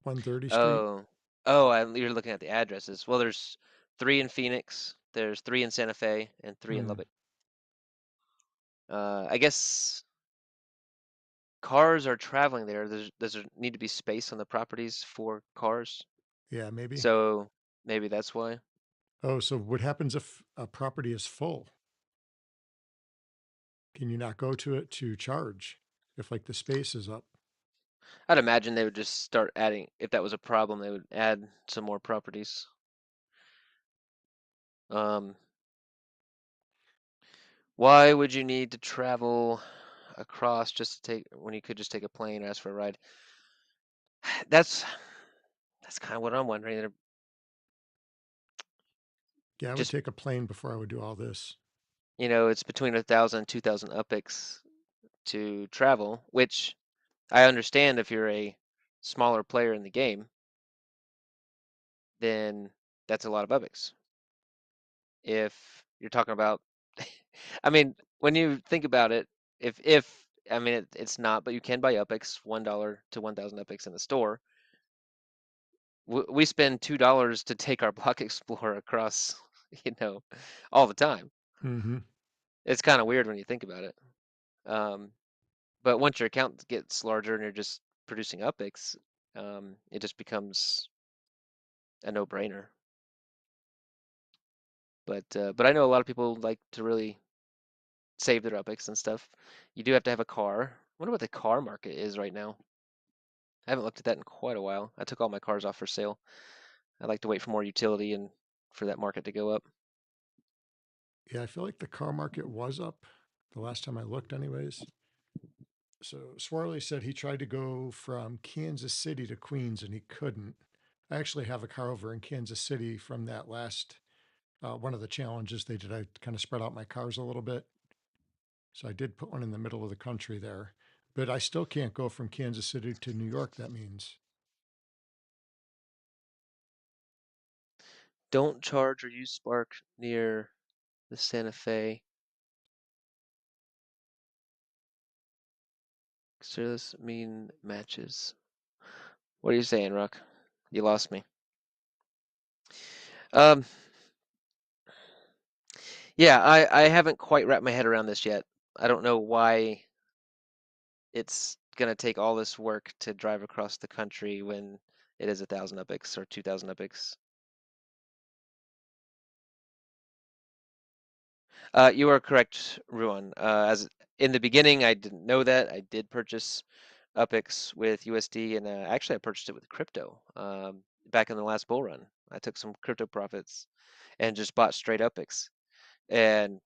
Speaker 4: 130 Street.
Speaker 5: Oh, you're looking at the addresses. Well, there's 3 in Phoenix, there's 3 in Santa Fe, and 3 in
Speaker 4: Hmm.
Speaker 5: Lubbock. I guess cars are traveling there. There's need to be space on the properties for cars,
Speaker 4: Yeah, maybe.
Speaker 5: so maybe that's why.
Speaker 4: Oh, so what happens if a property is full? Can you not go to it to charge if like the space is up?
Speaker 5: I'd imagine they would just start adding, if that was a problem, they would add some more properties. Um, why would you need to travel across just to take when you could just take a plane or ask for a ride? That's kind of what I'm wondering. They're
Speaker 4: Yeah, I would
Speaker 5: just,
Speaker 4: take a plane before I would do all this.
Speaker 5: it's between 1,000 and 2,000 UPIX to travel, which I understand if you're a smaller player in the game, then that's a lot of UPIX. If you're talking about, I mean, when you think about it, if I mean it's not, but you can buy UPIX $1 to 1,000 UPIX in the store. We spend $2 to take our Block Explorer across, all the time.
Speaker 4: Mm-hmm.
Speaker 5: It's kind of weird when you think about it. But once your account gets larger and you're just producing UPIX, it just becomes a no-brainer. But I know a lot of people like to really save their UPIX and stuff. You do have to have a car. I wonder what the car market is right now. I haven't looked at that in quite a while. I took all my cars off for sale. I like to wait for more utility and for that market to go up.
Speaker 4: Yeah, I feel like the car market was up the last time I looked, anyways. So Swarley said he tried to go from Kansas City to Queens and he couldn't. I actually have a car over in Kansas City from that last one of the challenges they did. I kind of spread out my cars a little bit. So I did put one in the middle of the country there, but I still can't go from Kansas City to New York. That means.
Speaker 5: Don't charge or use Spark near the Santa Fe. Service mean matches. What are you saying, Rock? You lost me. Um, yeah, I haven't quite wrapped my head around this yet. I don't know why it's gonna take all this work to drive across the country when it is 1,000 UPIX or 2,000 UPIX. You are correct, Ruan. As in the beginning, I didn't know that. I did purchase UPIX with USD, and actually I purchased it with crypto back in the last bull run. I took some crypto profits and just bought straight UPIX, and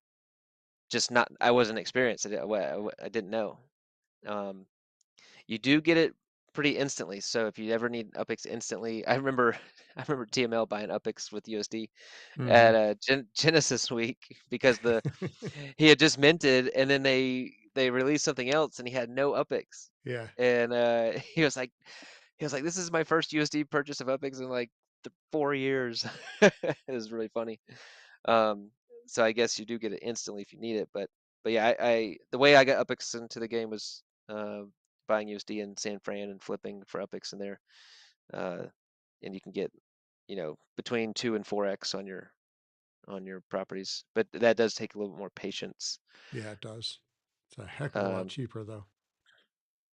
Speaker 5: just not. I wasn't experienced. I didn't know. Um, you do get it pretty instantly. So if you ever need UPIX instantly, I remember I remember TML buying UPIX with USD
Speaker 4: Mm-hmm.
Speaker 5: at Genesis week because he had just minted and then they released something else and he had no UPIX.
Speaker 4: Yeah.
Speaker 5: And he was like this is my first USD purchase of UPIX in like 4 years. It was really funny. Um, so I guess you do get it instantly if you need it, but yeah, I the way I got UPIX into the game was buying USD in San Fran and flipping for UPIX in there, uh, and you can get between 2 and 4x on your properties, but that does take a little bit more patience.
Speaker 4: Yeah, it does. It's a heck of a lot
Speaker 5: Um,
Speaker 4: cheaper though.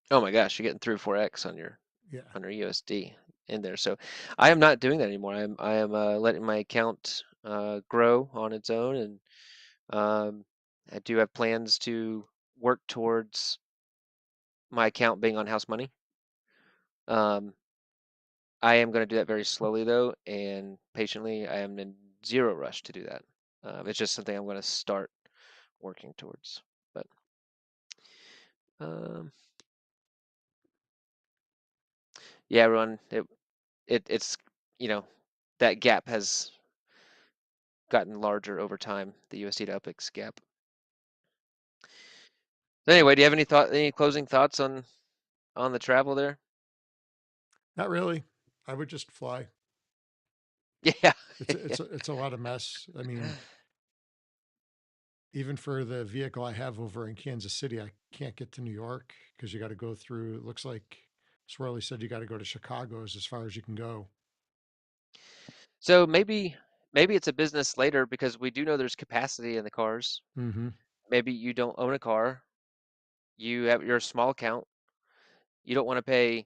Speaker 5: oh my gosh, you're getting through 4x
Speaker 4: Yeah.
Speaker 5: on your USD in there. So I am not doing that anymore. I am letting my account grow on its own, and I do have plans to work towards my account being on house money. Um, I am going to do that very slowly though, and patiently. I am in zero rush to do that. It's just something I'm going to start working towards. But um, yeah, everyone, it's that gap has gotten larger over time. The USD to UPIX gap. Anyway, do you have any closing thoughts on the travel there?
Speaker 4: Not really. I would just fly.
Speaker 5: Yeah.
Speaker 4: It's a lot of mess. I mean, even for the vehicle I have over in Kansas City, I can't get to New York because you got to go through. It looks like Swirly said you got to go to Chicago as far as you can go.
Speaker 5: So maybe it's a business later because we do know there's capacity in the cars.
Speaker 4: Mm-hmm.
Speaker 5: Maybe you don't own a car. You're a small account. You don't want to pay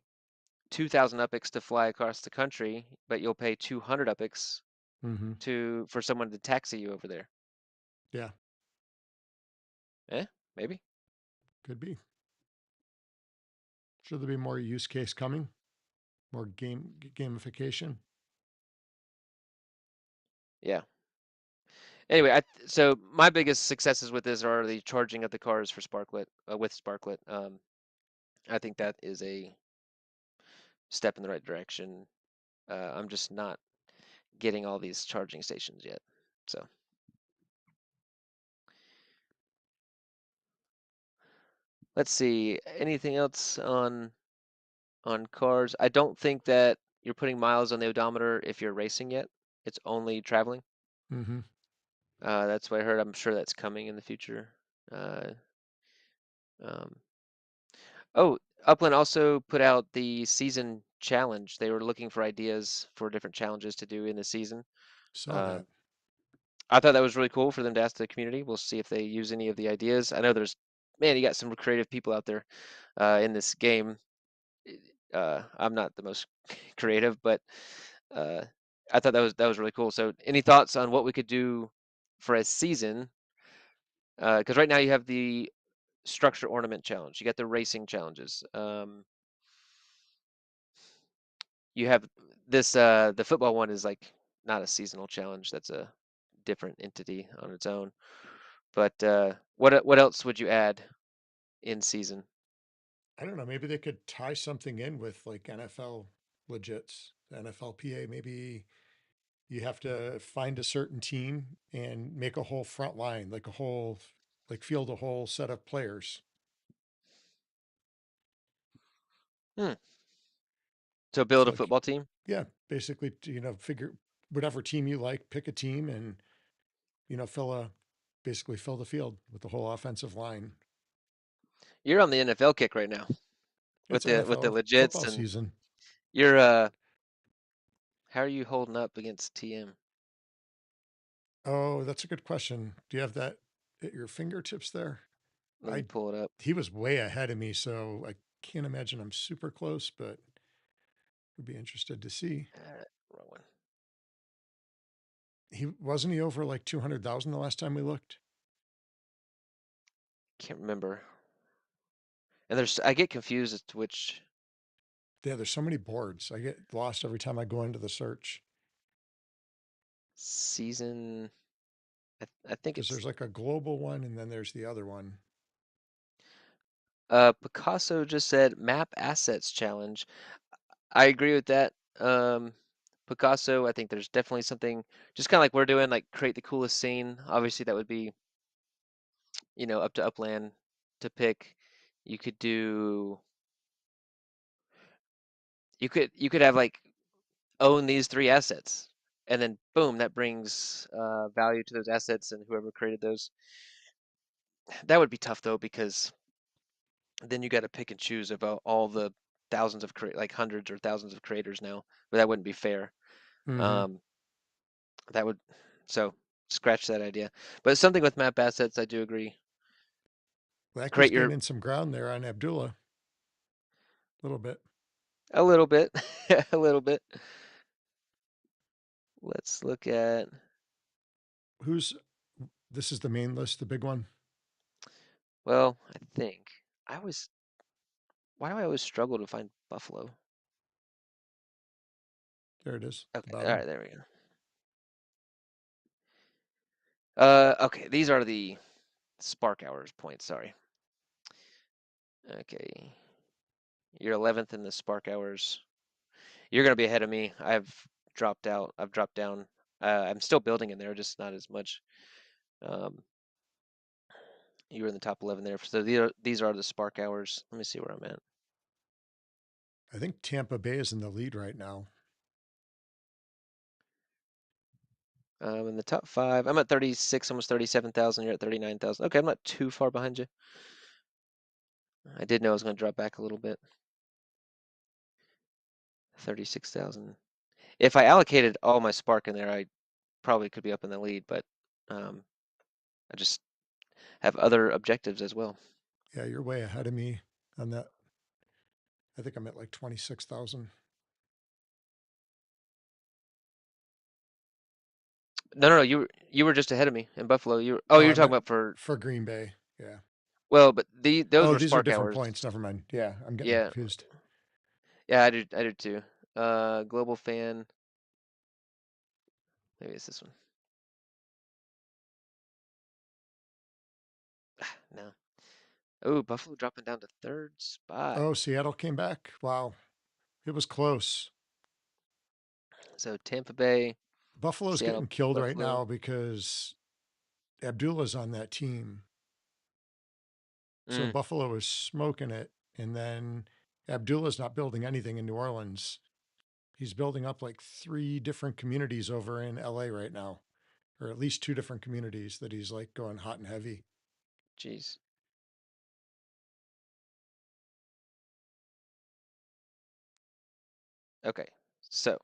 Speaker 5: 2,000 UPIX to fly across the country, but you'll pay 200 UPIX
Speaker 4: Mm-hmm.
Speaker 5: for someone to taxi you over there.
Speaker 4: Yeah,
Speaker 5: Maybe.
Speaker 4: could be. Should there be more use case coming? More gamification?
Speaker 5: Yeah. Anyway, so my biggest successes with this are the charging of the cars for Sparklet with Sparklet. I think that is a step in the right direction. I'm just not getting all these charging stations yet. So let's see. Anything else on cars? I don't think that you're putting miles on the odometer if you're racing yet. It's only traveling.
Speaker 4: Mm-hmm.
Speaker 5: That's what I heard. I'm sure that's coming in the future. Uh, um, oh, Upland also put out the season challenge. They were looking for ideas for different challenges to do in the season.
Speaker 4: Saw that.
Speaker 5: Um, I thought that was really cool for them to ask the community. We'll see if they use any of the ideas. I know man, you got some creative people out there in this game. I'm not the most creative, but uh, I thought that was really cool. So, any thoughts on what we could do for a season? Because right now you have the structure ornament challenge, you got the racing challenges. you have this the football one is like not a seasonal challenge. That's a different entity on its own. But what else would you add in season?
Speaker 4: I don't know. Maybe they could tie something in with like NFL legits, NFLPA. Maybe you have to find a certain team and make a whole front line, like field a whole set of players.
Speaker 5: Hmm. So build
Speaker 4: So
Speaker 5: a
Speaker 4: like,
Speaker 5: football team?
Speaker 4: yeah, basically, figure whatever team you like, pick a team and, basically fill the field with the whole offensive line.
Speaker 5: You're on the NFL kick right now
Speaker 4: It's
Speaker 5: with the
Speaker 4: NFL
Speaker 5: legits,
Speaker 4: football
Speaker 5: and
Speaker 4: season.
Speaker 5: you're how are you holding up against TM?
Speaker 4: Oh, that's a good question. Do you have that at your fingertips there?
Speaker 5: Let me pull it up.
Speaker 4: He was way ahead of me, so I can't imagine I'm super close, but would be interested to see.
Speaker 5: Wrong one.
Speaker 4: He over like 200,000 the last time we looked?
Speaker 5: Can't remember. And I get confused as to which
Speaker 4: Yeah, there's so many boards. I get lost every time I go into the search
Speaker 5: season. I think
Speaker 4: because
Speaker 5: it's
Speaker 4: there's like a global one and then there's the other one.
Speaker 5: Picasso just said map assets challenge. I agree with that. Picasso, I think there's definitely something just kind of like we're doing, like create the coolest scene. Obviously, that would be, up to Upland to pick. You could do, you could have like own these 3 assets, and then boom, that brings value to those assets and whoever created those. That would be tough though, because then you got to pick and choose about all the thousands of like hundreds or thousands of creators now, but that wouldn't be fair.
Speaker 4: Mm-hmm.
Speaker 5: Um, that would so scratch that idea. But something with map assets, I do agree.
Speaker 4: Blacky's
Speaker 5: Create your
Speaker 4: gaining some ground there on Abdullah a little bit.
Speaker 5: a little bit, a little bit. Let's look at.
Speaker 4: This is the main list, the big one.
Speaker 5: Well, I think I was. Why do I always struggle to find Buffalo?
Speaker 4: There it is, the
Speaker 5: Okay, all
Speaker 4: bottom.
Speaker 5: right, there we go. Okay, these are the Spark Hours points. Sorry. Okay, you're 11th in the Spark Hours. You're gonna be ahead of me. I've dropped out. I've dropped down. I'm still building in there, just not as much. You were in the top 11 there. So these are the Spark Hours. Let me see where I'm at.
Speaker 4: I think Tampa Bay is in the lead right now.
Speaker 5: In the top 5, I'm at 36, almost 37,000. You're at 39,000. Okay, I'm not too far behind you. I did know I was going to drop back a little bit. 36,000. If I allocated all my Spark in there, I probably could be up in the lead, but I just have other objectives as well.
Speaker 4: Yeah, you're way ahead of me on that. I think I'm at like 26,000.
Speaker 5: No. You were just ahead of me in Buffalo. You're
Speaker 4: I
Speaker 5: talking
Speaker 4: meant
Speaker 5: about for
Speaker 4: for Green Bay. Yeah.
Speaker 5: well, but those
Speaker 4: Oh,
Speaker 5: were
Speaker 4: these are
Speaker 5: Spark
Speaker 4: different
Speaker 5: Hours.
Speaker 4: points. Never mind. Yeah, I'm getting
Speaker 5: Yeah,
Speaker 4: confused.
Speaker 5: yeah, I do too. Global fan. Maybe it's this one. No. Oh, Buffalo dropping down to 3rd spot.
Speaker 4: Oh, Seattle came back. Wow. It was close.
Speaker 5: So Tampa Bay,
Speaker 4: Buffalo's
Speaker 5: Seattle,
Speaker 4: getting killed right
Speaker 5: Buffalo.
Speaker 4: now because Abdullah's on that team. So
Speaker 5: Mm,
Speaker 4: Buffalo is smoking it. And then Abdullah's not building anything in New Orleans. He's building up like 3 different communities over in LA right now, or at least 2 different communities that he's like going hot and heavy.
Speaker 5: jeez. Okay, so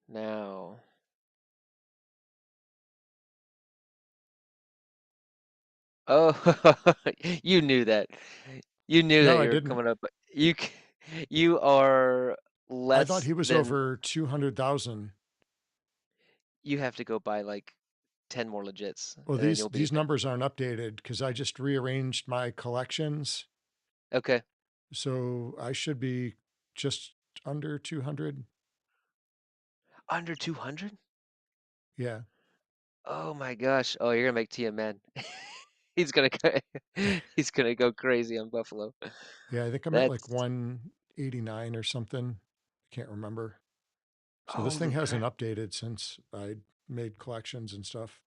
Speaker 5: now. Oh, you knew that. You knew
Speaker 4: No,
Speaker 5: that
Speaker 4: I
Speaker 5: you were
Speaker 4: didn't.
Speaker 5: coming up. You are
Speaker 4: I thought
Speaker 5: less
Speaker 4: he was
Speaker 5: than.
Speaker 4: over 200,000.
Speaker 5: You have to go buy like 10 more legits,
Speaker 4: Well,
Speaker 5: and then
Speaker 4: these
Speaker 5: you'll be
Speaker 4: these numbers aren't updated because I just rearranged my collections.
Speaker 5: okay.
Speaker 4: So I should be just under 200.
Speaker 5: Under 200?
Speaker 4: Yeah.
Speaker 5: Oh my gosh. Oh, you're gonna make TM mad. He's gonna go, he's gonna go crazy on Buffalo.
Speaker 4: Yeah, I think I'm at like
Speaker 5: That's
Speaker 4: 189 or something. I can't remember. So this thing
Speaker 5: holy
Speaker 4: hasn't
Speaker 5: crap.
Speaker 4: updated since I made collections and stuff.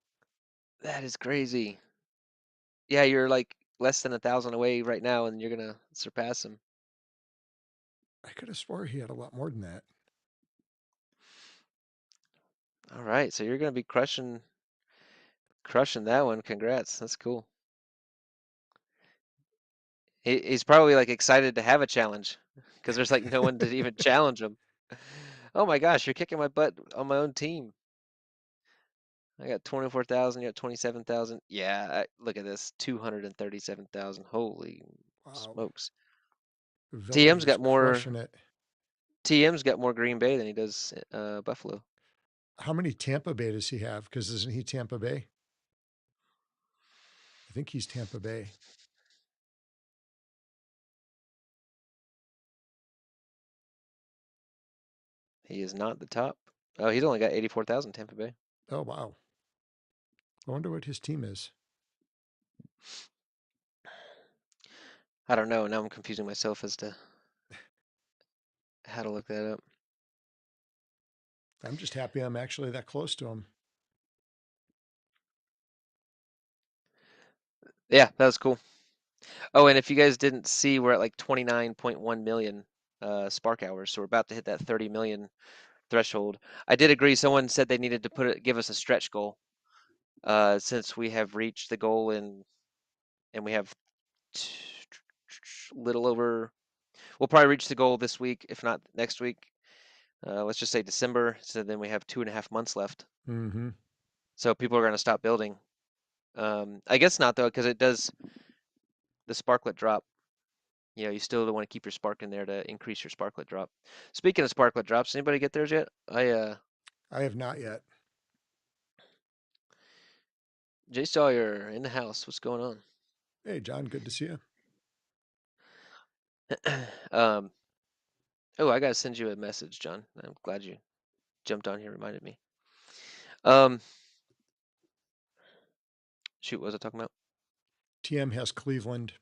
Speaker 5: That is crazy. Yeah, you're like less than 1,000 away right now, and you're gonna surpass him.
Speaker 4: I could have swore he had a lot more than that.
Speaker 5: All right, so you're gonna be crushing that one. Congrats. That's cool. He's probably like excited to have a challenge because there's like no one to even challenge him. Oh my gosh, you're kicking my butt on my own team. I got 24,000, you got 27,000. Yeah, look at this, 237,000. Holy
Speaker 4: Wow.
Speaker 5: smokes.
Speaker 4: Villard
Speaker 5: TM's
Speaker 4: is
Speaker 5: got more
Speaker 4: crushing it.
Speaker 5: TM's got more Green Bay than he does Buffalo.
Speaker 4: How many Tampa Bay does he have? Because isn't he Tampa Bay? I think he's Tampa Bay.
Speaker 5: He is not the top. Oh, he's only got 84,000 Tampa Bay.
Speaker 4: Oh, wow. I wonder what his team is.
Speaker 5: I don't know. Now I'm confusing myself as to how to look that up.
Speaker 4: I'm just happy I'm actually that close to him.
Speaker 5: Yeah, that was cool. Oh, and if you guys didn't see, we're at like 29.1 million spark hours, so we're about to hit that 30 million threshold. I did agree. Someone said they needed to give us a stretch goal, since we have reached the goal and we have little over. We'll probably reach the goal this week, if not next week. Let's just say December. So then we have 2.5 months left.
Speaker 4: Mm-hmm.
Speaker 5: So people are going to stop building. I guess not though, because it does the sparklet drop. You know, you still want to keep your spark in there to increase your sparklet drop. Speaking of sparklet drops, anybody get theirs yet?
Speaker 4: I have not yet.
Speaker 5: Jay Sawyer in the house. What's going on?
Speaker 4: Hey, John, good to see you.
Speaker 5: um, oh, I gotta send you a message, John. I'm glad you jumped on here, reminded me. Shoot, what was I talking about?
Speaker 4: TM has Cleveland.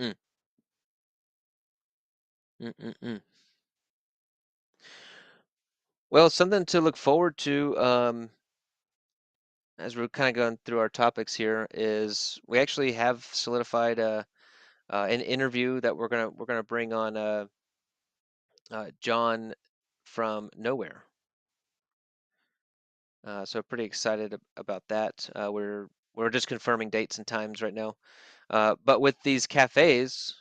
Speaker 5: Mm. Mm-mm-mm. Well, something to look forward to, as we're kind of going through our topics here, is we actually have solidified an interview that we're gonna bring on John from Nowhere. So pretty excited about that. We're just confirming dates and times right now. But with these cafes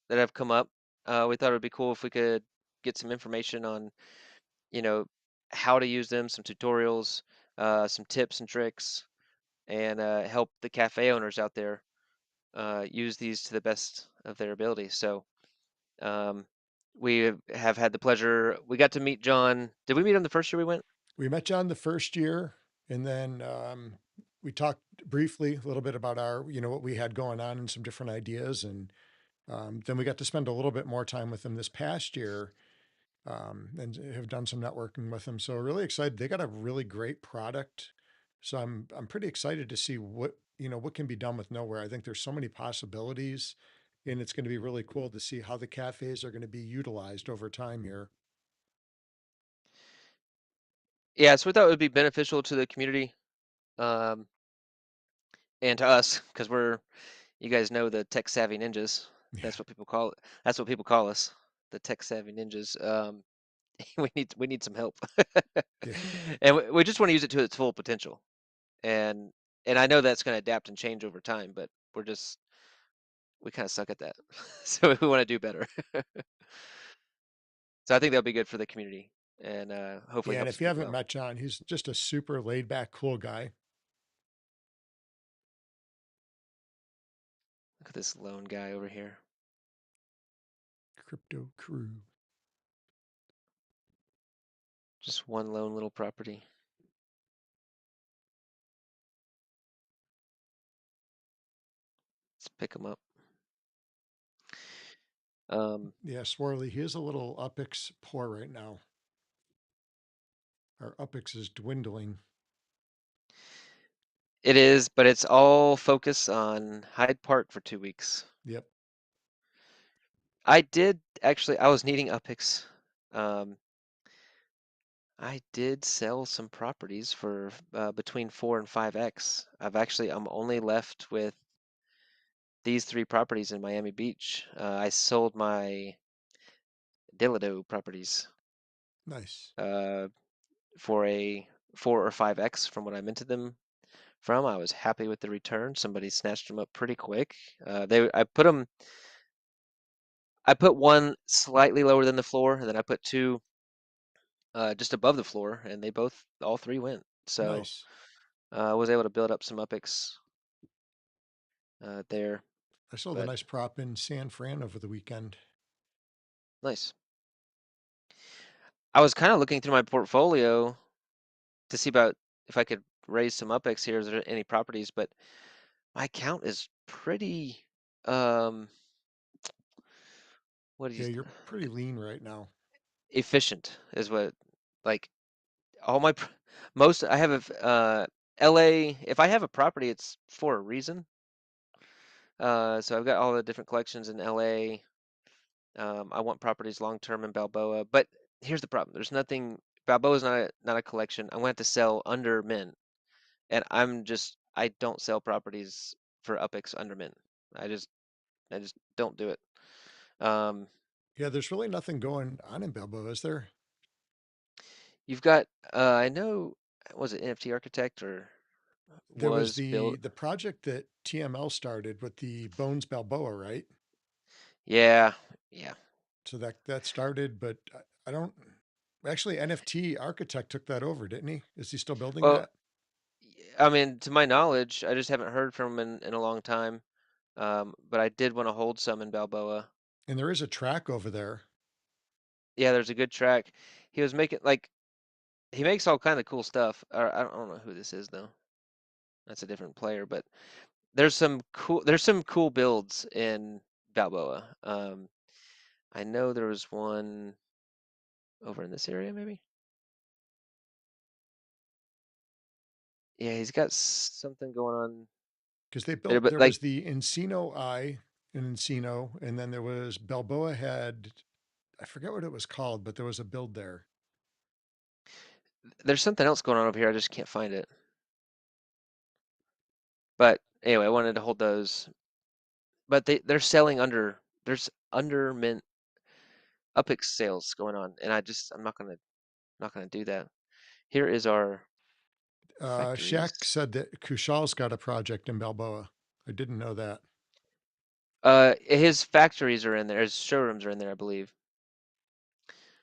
Speaker 5: that have come up, we thought it would be cool if we could get some information on, you know, how to use them, some tutorials, some tips and tricks, and help the cafe owners out there use these to the best of their ability. So um, we have had the pleasure. We got to meet John. Did we meet him the first year we went?
Speaker 4: We met John the first year, and then we talked briefly a little bit about what we had going on and some different ideas. And then we got to spend a little bit more time with him this past year, and have done some networking with him. So really excited. They got a really great product. So I'm pretty excited to see what can be done with Nowhere. I think there's so many possibilities, and it's going to be really cool to see how the cafes are going to be utilized over time here.
Speaker 5: Yeah, so we thought it would be beneficial to the community, um, and to us, because you guys know, the tech savvy ninjas.
Speaker 4: Yeah.
Speaker 5: That's what people call it. That's what people call us, the tech savvy ninjas. We need some help,
Speaker 4: Yeah.
Speaker 5: and we just want to use it to its full potential. And I know that's going to adapt and change over time, but we kind of suck at that, so we want to do better. So I think that'll be good for the community, and hopefully
Speaker 4: Yeah. And
Speaker 5: help some
Speaker 4: if you
Speaker 5: people
Speaker 4: haven't
Speaker 5: out.
Speaker 4: met John, he's just a super laid back, cool guy.
Speaker 5: Look at this lone guy over here.
Speaker 4: Crypto crew.
Speaker 5: Just one lone little property. Let's pick him up.
Speaker 4: Yeah, Swarley, he is a little UPX poor right now. Our UPX is dwindling.
Speaker 5: It is, but it's all focus on Hyde Park for 2 weeks.
Speaker 4: Yep.
Speaker 5: I did actually. I was needing UPix. Um, I did sell some properties for between 4 and 5x. I'm only left with these 3 properties in Miami Beach. I sold my Blvd properties
Speaker 4: Nice.
Speaker 5: for a 4 or 5x from what I minted them from. I was happy with the return. Somebody snatched them up pretty quick. I put one slightly lower than the floor, and then I put two just above the floor, and all three went. So
Speaker 4: Nice.
Speaker 5: I was able to build up some UPix there.
Speaker 4: I sold a
Speaker 5: But
Speaker 4: nice prop in San Fran over the weekend.
Speaker 5: nice. I was kind of looking through my portfolio to see about if I could raise some UPX here. Is there any properties? But my account is pretty what
Speaker 4: Yeah,
Speaker 5: is
Speaker 4: you're pretty lean right now.
Speaker 5: efficient is what like all my most I have a LA. If I have a property, it's for a reason. So I've got all the different collections in LA. I want properties long term in Balboa, but here's the problem: there's nothing. Balboa's not a collection. I'm going to have to sell under mint, and I don't sell properties for UPX under mint. I just I just don't do it. Um,
Speaker 4: Yeah, there's really nothing going on in Balboa, is there?
Speaker 5: you've got I know, was it NFT Architect or
Speaker 4: There was
Speaker 5: was
Speaker 4: the
Speaker 5: built?
Speaker 4: the project that TML started with the Bones Balboa, right?
Speaker 5: Yeah, yeah.
Speaker 4: So that started, but I don't actually NFT Architect took that over, didn't he? Is he still building
Speaker 5: Well,
Speaker 4: that?
Speaker 5: I mean, to my knowledge, I just haven't heard from him in a long time. But I did want to hold some in Balboa.
Speaker 4: And there is a track over there.
Speaker 5: Yeah, there's a good track. He was making he makes all kind of cool stuff. Or I don't know who this is though. That's a different player, but there's some cool builds in Balboa. I know there was one over in this area maybe. Yeah, he's got something going on
Speaker 4: Because they
Speaker 5: there,
Speaker 4: built
Speaker 5: but
Speaker 4: there
Speaker 5: like
Speaker 4: was the Encino Eye in Encino, and then there was Balboa had I forget what it was called, but there was a build there.
Speaker 5: there's something else going on over here. I just can't find it. But anyway, I wanted to hold those. But they're selling there's under mint UPX sales going on, and I'm not gonna do that. Here is our factories.
Speaker 4: Shaq said that Kushal's got a project in Balboa. I didn't know that.
Speaker 5: His factories are in there. His showrooms are in there, I believe.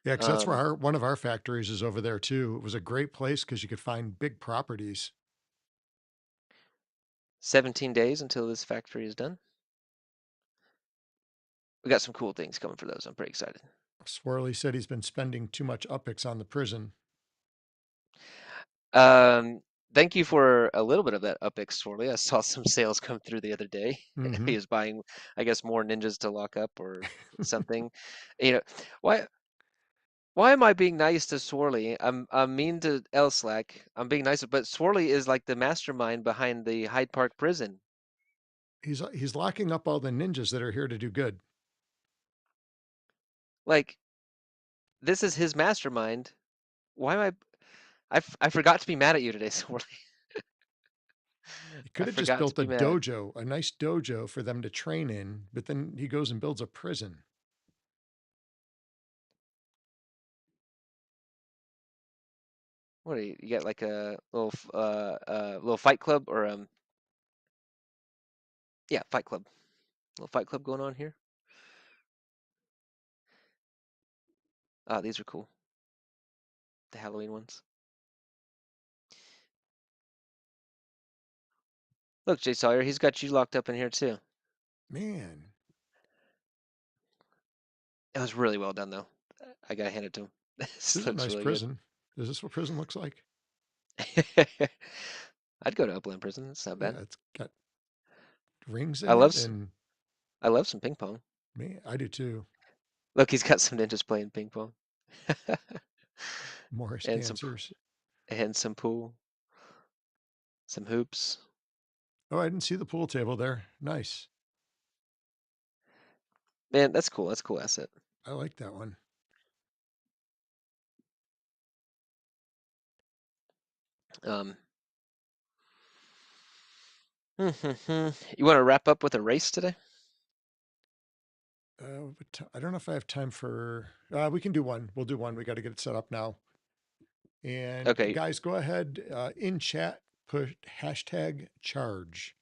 Speaker 4: Yeah, because that's where
Speaker 5: Um,
Speaker 4: one of our factories is over there too. It was a great place because you could find big properties.
Speaker 5: 17 days until this factory is done. We got some cool things coming for those. I'm pretty excited.
Speaker 4: Swirly said he's been spending too much UPX on the prison.
Speaker 5: Um, Thank you for a little bit of that UPX, Swirly. I saw some sales come through the other day.
Speaker 4: Mm-hmm.
Speaker 5: He was buying, I guess, more ninjas to lock up or something. You know, why why am I being nice to Swirly? I'm mean to Slack. I'm being nice, but Swirly is like the mastermind behind the Hyde Park prison.
Speaker 4: He's locking up all the ninjas that are here to do good.
Speaker 5: Like, this is his mastermind. Why am I forgot to be mad at you today, Swirly.
Speaker 4: He
Speaker 5: I
Speaker 4: could have just
Speaker 5: forgot to
Speaker 4: built a
Speaker 5: be mad.
Speaker 4: dojo, a nice dojo for them to train in, but then he goes and builds a prison.
Speaker 5: What do you got like a little fight club or yeah, fight club. Little fight club going on here. Ah, these are cool. The Halloween ones. Look, Jay Sawyer, he's got you locked up in here too.
Speaker 4: Man,
Speaker 5: That was really well done though. I gotta hand it to him.
Speaker 4: this
Speaker 5: This
Speaker 4: is a
Speaker 5: looks
Speaker 4: nice
Speaker 5: really good.
Speaker 4: prison. Is this what prison looks like?
Speaker 5: I'd go to Upland Prison. It's not
Speaker 4: Yeah,
Speaker 5: bad.
Speaker 4: it's got rings
Speaker 5: I
Speaker 4: in
Speaker 5: love
Speaker 4: it,
Speaker 5: s-
Speaker 4: and
Speaker 5: I love some ping pong.
Speaker 4: man, I do too.
Speaker 5: Look, he's got some ninjas playing ping pong.
Speaker 4: Morris
Speaker 5: and some
Speaker 4: dancers.
Speaker 5: and some pool, some hoops.
Speaker 4: Oh, I didn't see the pool table there. Nice.
Speaker 5: Man, that's cool. That's a cool asset.
Speaker 4: I like that one.
Speaker 5: You want to wrap up with a race today?
Speaker 4: I don't know if I have time for. We can do one. We'll do one. We got to get it set up now. And
Speaker 5: Okay.
Speaker 4: guys, go ahead in chat. Put hashtag charge.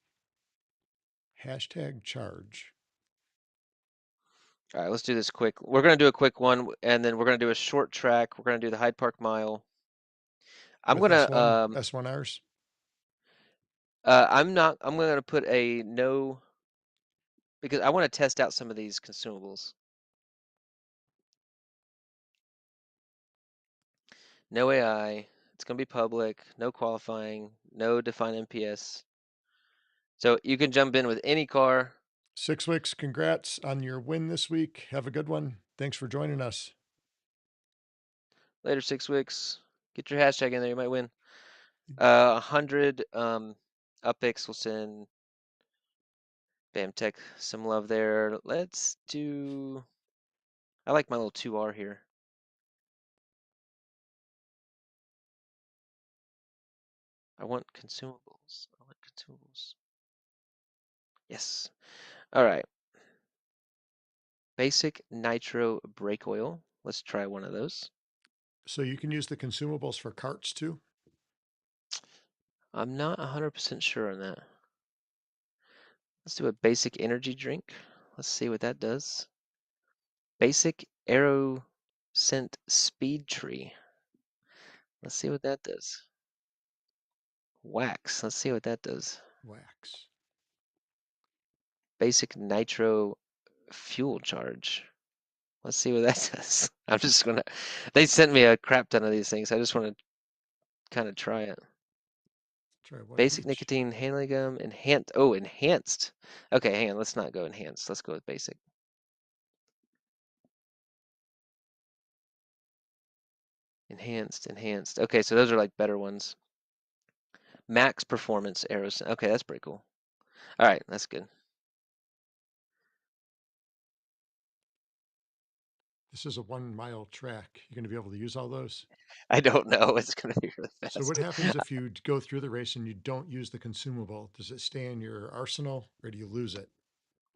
Speaker 4: Hashtag charge.
Speaker 5: All right, let's do this quick. We're going to do a quick one, and then we're going to do a short track. We're going to do the Hyde Park Mile. I'm
Speaker 4: With
Speaker 5: going to
Speaker 4: S1Rs.
Speaker 5: I'm going to put a no because I want to test out some of these consumables. No AI. It's going to be public. No qualifying. No defined MPS. So you can jump in with any car.
Speaker 4: 6 Weeks, congrats on your win this week. Have a good one. Thanks for joining us.
Speaker 5: Later, 6 weeks. Get your hashtag in there. You might win. 100 UpX will send Bam Tech some love there. Let's do. I like my little 2R here. I want consumables. I want consumables. Yes. All right. Basic nitro brake oil. Let's try one of those.
Speaker 4: So you can use the consumables for carts too?
Speaker 5: I'm not 100% sure on that. Let's do a basic energy drink. Let's see what that does. Basic Aero Scent Speed Tree. Let's see what that does. Wax. Let's see what that does.
Speaker 4: Wax.
Speaker 5: Basic Nitro Fuel Charge. Let's see what that does. I'm just gonna. They sent me a crap ton of these things. I just want to kind of try it.
Speaker 4: Try one
Speaker 5: Basic
Speaker 4: each.
Speaker 5: nicotine handling gum. Enhanced. Oh, enhanced. Okay, hang on. Let's not go enhanced. Let's go with basic. Enhanced, enhanced. Okay, so those are like better ones. Max performance arrows. Okay, that's pretty cool. All right, that's good.
Speaker 4: This is a 1 mile track. You're going to be able to use all those?
Speaker 5: I don't know. It's gonna be really fast.
Speaker 4: So what happens if you go through the race and you don't use the consumable? Does it stay in your arsenal or do you lose it?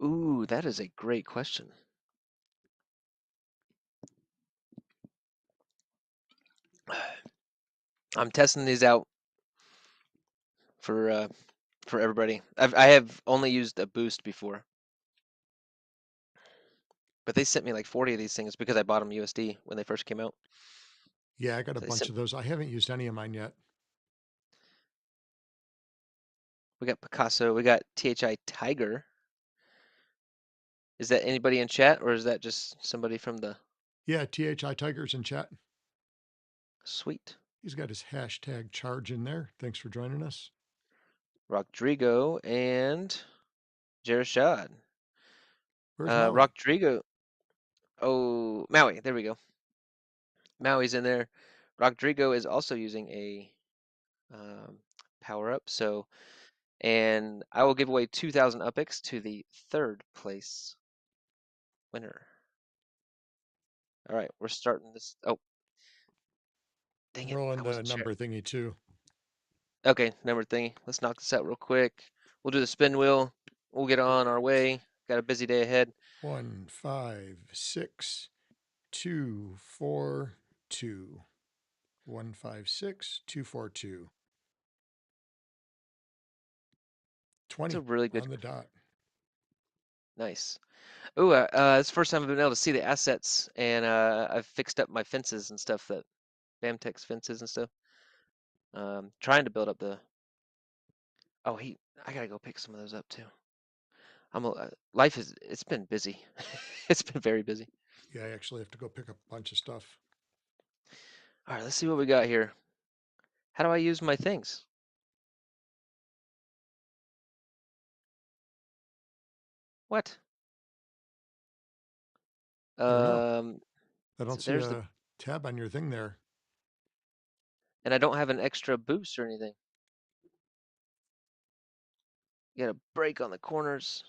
Speaker 5: Ooh, that is a great question. I'm testing these out for everybody. I have only used a boost before, but they sent me like 40 of these things because I bought them USD when they first came out.
Speaker 4: Yeah, I got a
Speaker 5: So
Speaker 4: bunch of those. I haven't used any of mine yet.
Speaker 5: we got Picasso. We got THI Tiger. Is that anybody in chat or is that just somebody from the
Speaker 4: Yeah, THI Tigers in chat.
Speaker 5: Sweet?
Speaker 4: He's got his hashtag charge in there. Thanks for joining us.
Speaker 5: Rodrigo and Jerashad.
Speaker 4: Where's Maui?
Speaker 5: Rodrigo. Oh, Maui. There we go. Maui's in there. Rodrigo is also using a power up. So, and I will give away 2,000 UpX to the 3rd place winner. All right, we're starting this. Oh, dang it!
Speaker 4: Rolling
Speaker 5: I
Speaker 4: the
Speaker 5: wasn't sure.
Speaker 4: number thingy too.
Speaker 5: Okay, number thingy. Let's knock this out real quick. We'll do the spin wheel. We'll get on our way. Got a busy day ahead.
Speaker 4: 1, 5, 6, 2, 4, 2. 1, 5, 6, 2, 4, 2. 20
Speaker 5: It's a really good.
Speaker 4: on the dot.
Speaker 5: Nice. Ooh, it's the first time I've been able to see the assets, and I've fixed up my fences and stuff that Bamtech's fences and stuff. Trying to build up the. Oh, I gotta go pick some of those up too. Life it's been busy. It's been very busy.
Speaker 4: Yeah, I actually have to go pick up a bunch of stuff.
Speaker 5: All right, let's see what we got here. How do I use my things? What?
Speaker 4: I don't know. I
Speaker 5: So
Speaker 4: don't see
Speaker 5: there's the,
Speaker 4: a tab on your thing there.
Speaker 5: and I don't have an extra boost or anything. You gotta brake on the corners.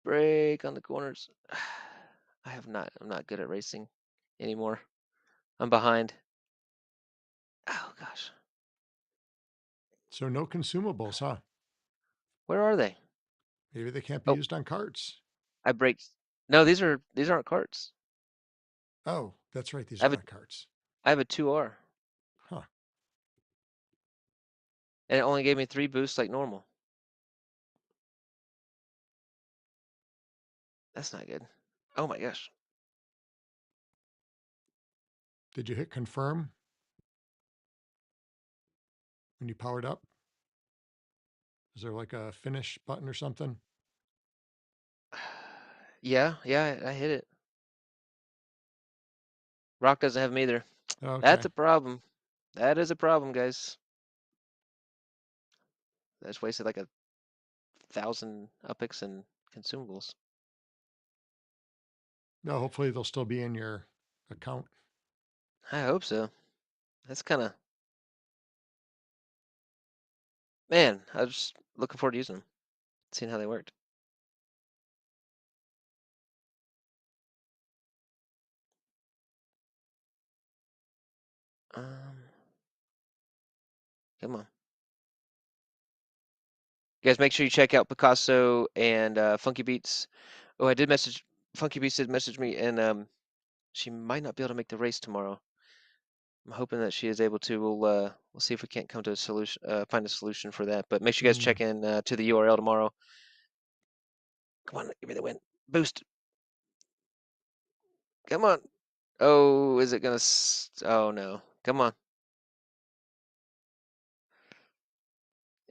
Speaker 5: Brake on the corners. I'm not good at racing anymore. I'm behind. Oh gosh.
Speaker 4: So no consumables, huh?
Speaker 5: Where are they?
Speaker 4: Maybe they can't be
Speaker 5: Oh,
Speaker 4: used on carts.
Speaker 5: I braked. No, these aren't carts.
Speaker 4: Oh, that's right. These
Speaker 5: I
Speaker 4: are
Speaker 5: have a
Speaker 4: not carts.
Speaker 5: I have a 2R.
Speaker 4: Huh.
Speaker 5: And it only gave me 3 boosts like normal. That's not good. Oh my gosh.
Speaker 4: Did you hit confirm when you powered up? Is there like a finish button or something?
Speaker 5: Yeah, I hit it. Rock doesn't have them either.
Speaker 4: Okay.
Speaker 5: That's a problem. That is a problem, guys. I just wasted like 1,000 upix and consumables.
Speaker 4: No, hopefully they'll still be in your account.
Speaker 5: I hope so. That's kind of, man, I was just looking forward to using them, seeing how they worked. Come on. You guys make sure you check out Picasso and Funky Beats. Oh, I did message, Funky Beats did message me, and she might not be able to make the race tomorrow. I'm hoping that she is able to. We'll see if we can't come to a solution, find a solution for that. But make sure you guys check in to the URL tomorrow. Come on, give me the win. Boost. Come on. Oh, is it gonna? Oh no. Come on.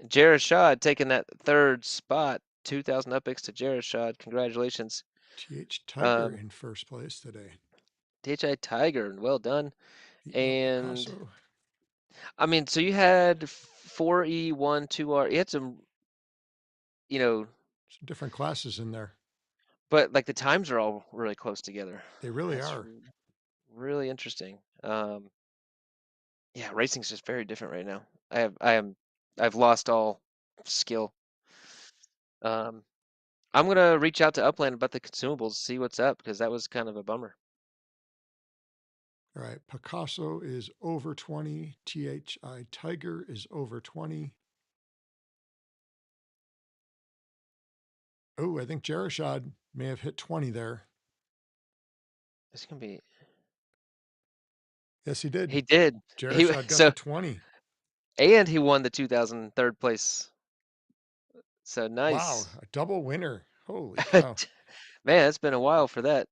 Speaker 5: Jarashad taking that 3rd spot. 2,000 upix to Jarashad. Congratulations.
Speaker 4: TH Tiger in first place today.
Speaker 5: THI Tiger, well done. And
Speaker 4: Picasso.
Speaker 5: I mean, so you had 4E1, 2R. You had some, you know,
Speaker 4: Some different classes in there.
Speaker 5: but like the times are all really close together.
Speaker 4: They really
Speaker 5: That's
Speaker 4: are.
Speaker 5: really interesting. Yeah, racing's just very different right now. I've lost all skill. I'm gonna reach out to Upland about the consumables, see what's up, because that was kind of a bummer.
Speaker 4: All right. Picasso is over 20. THI Tiger is over 20. Oh, I think Jarashad may have hit 20 there.
Speaker 5: It's gonna be.
Speaker 4: Yes, he did.
Speaker 5: He did.
Speaker 4: Jarashad got
Speaker 5: So
Speaker 4: to 20.
Speaker 5: and he won the 2003rd place. So
Speaker 4: Wow,
Speaker 5: nice.
Speaker 4: a double winner. Holy cow.
Speaker 5: Man, it's been a while for that.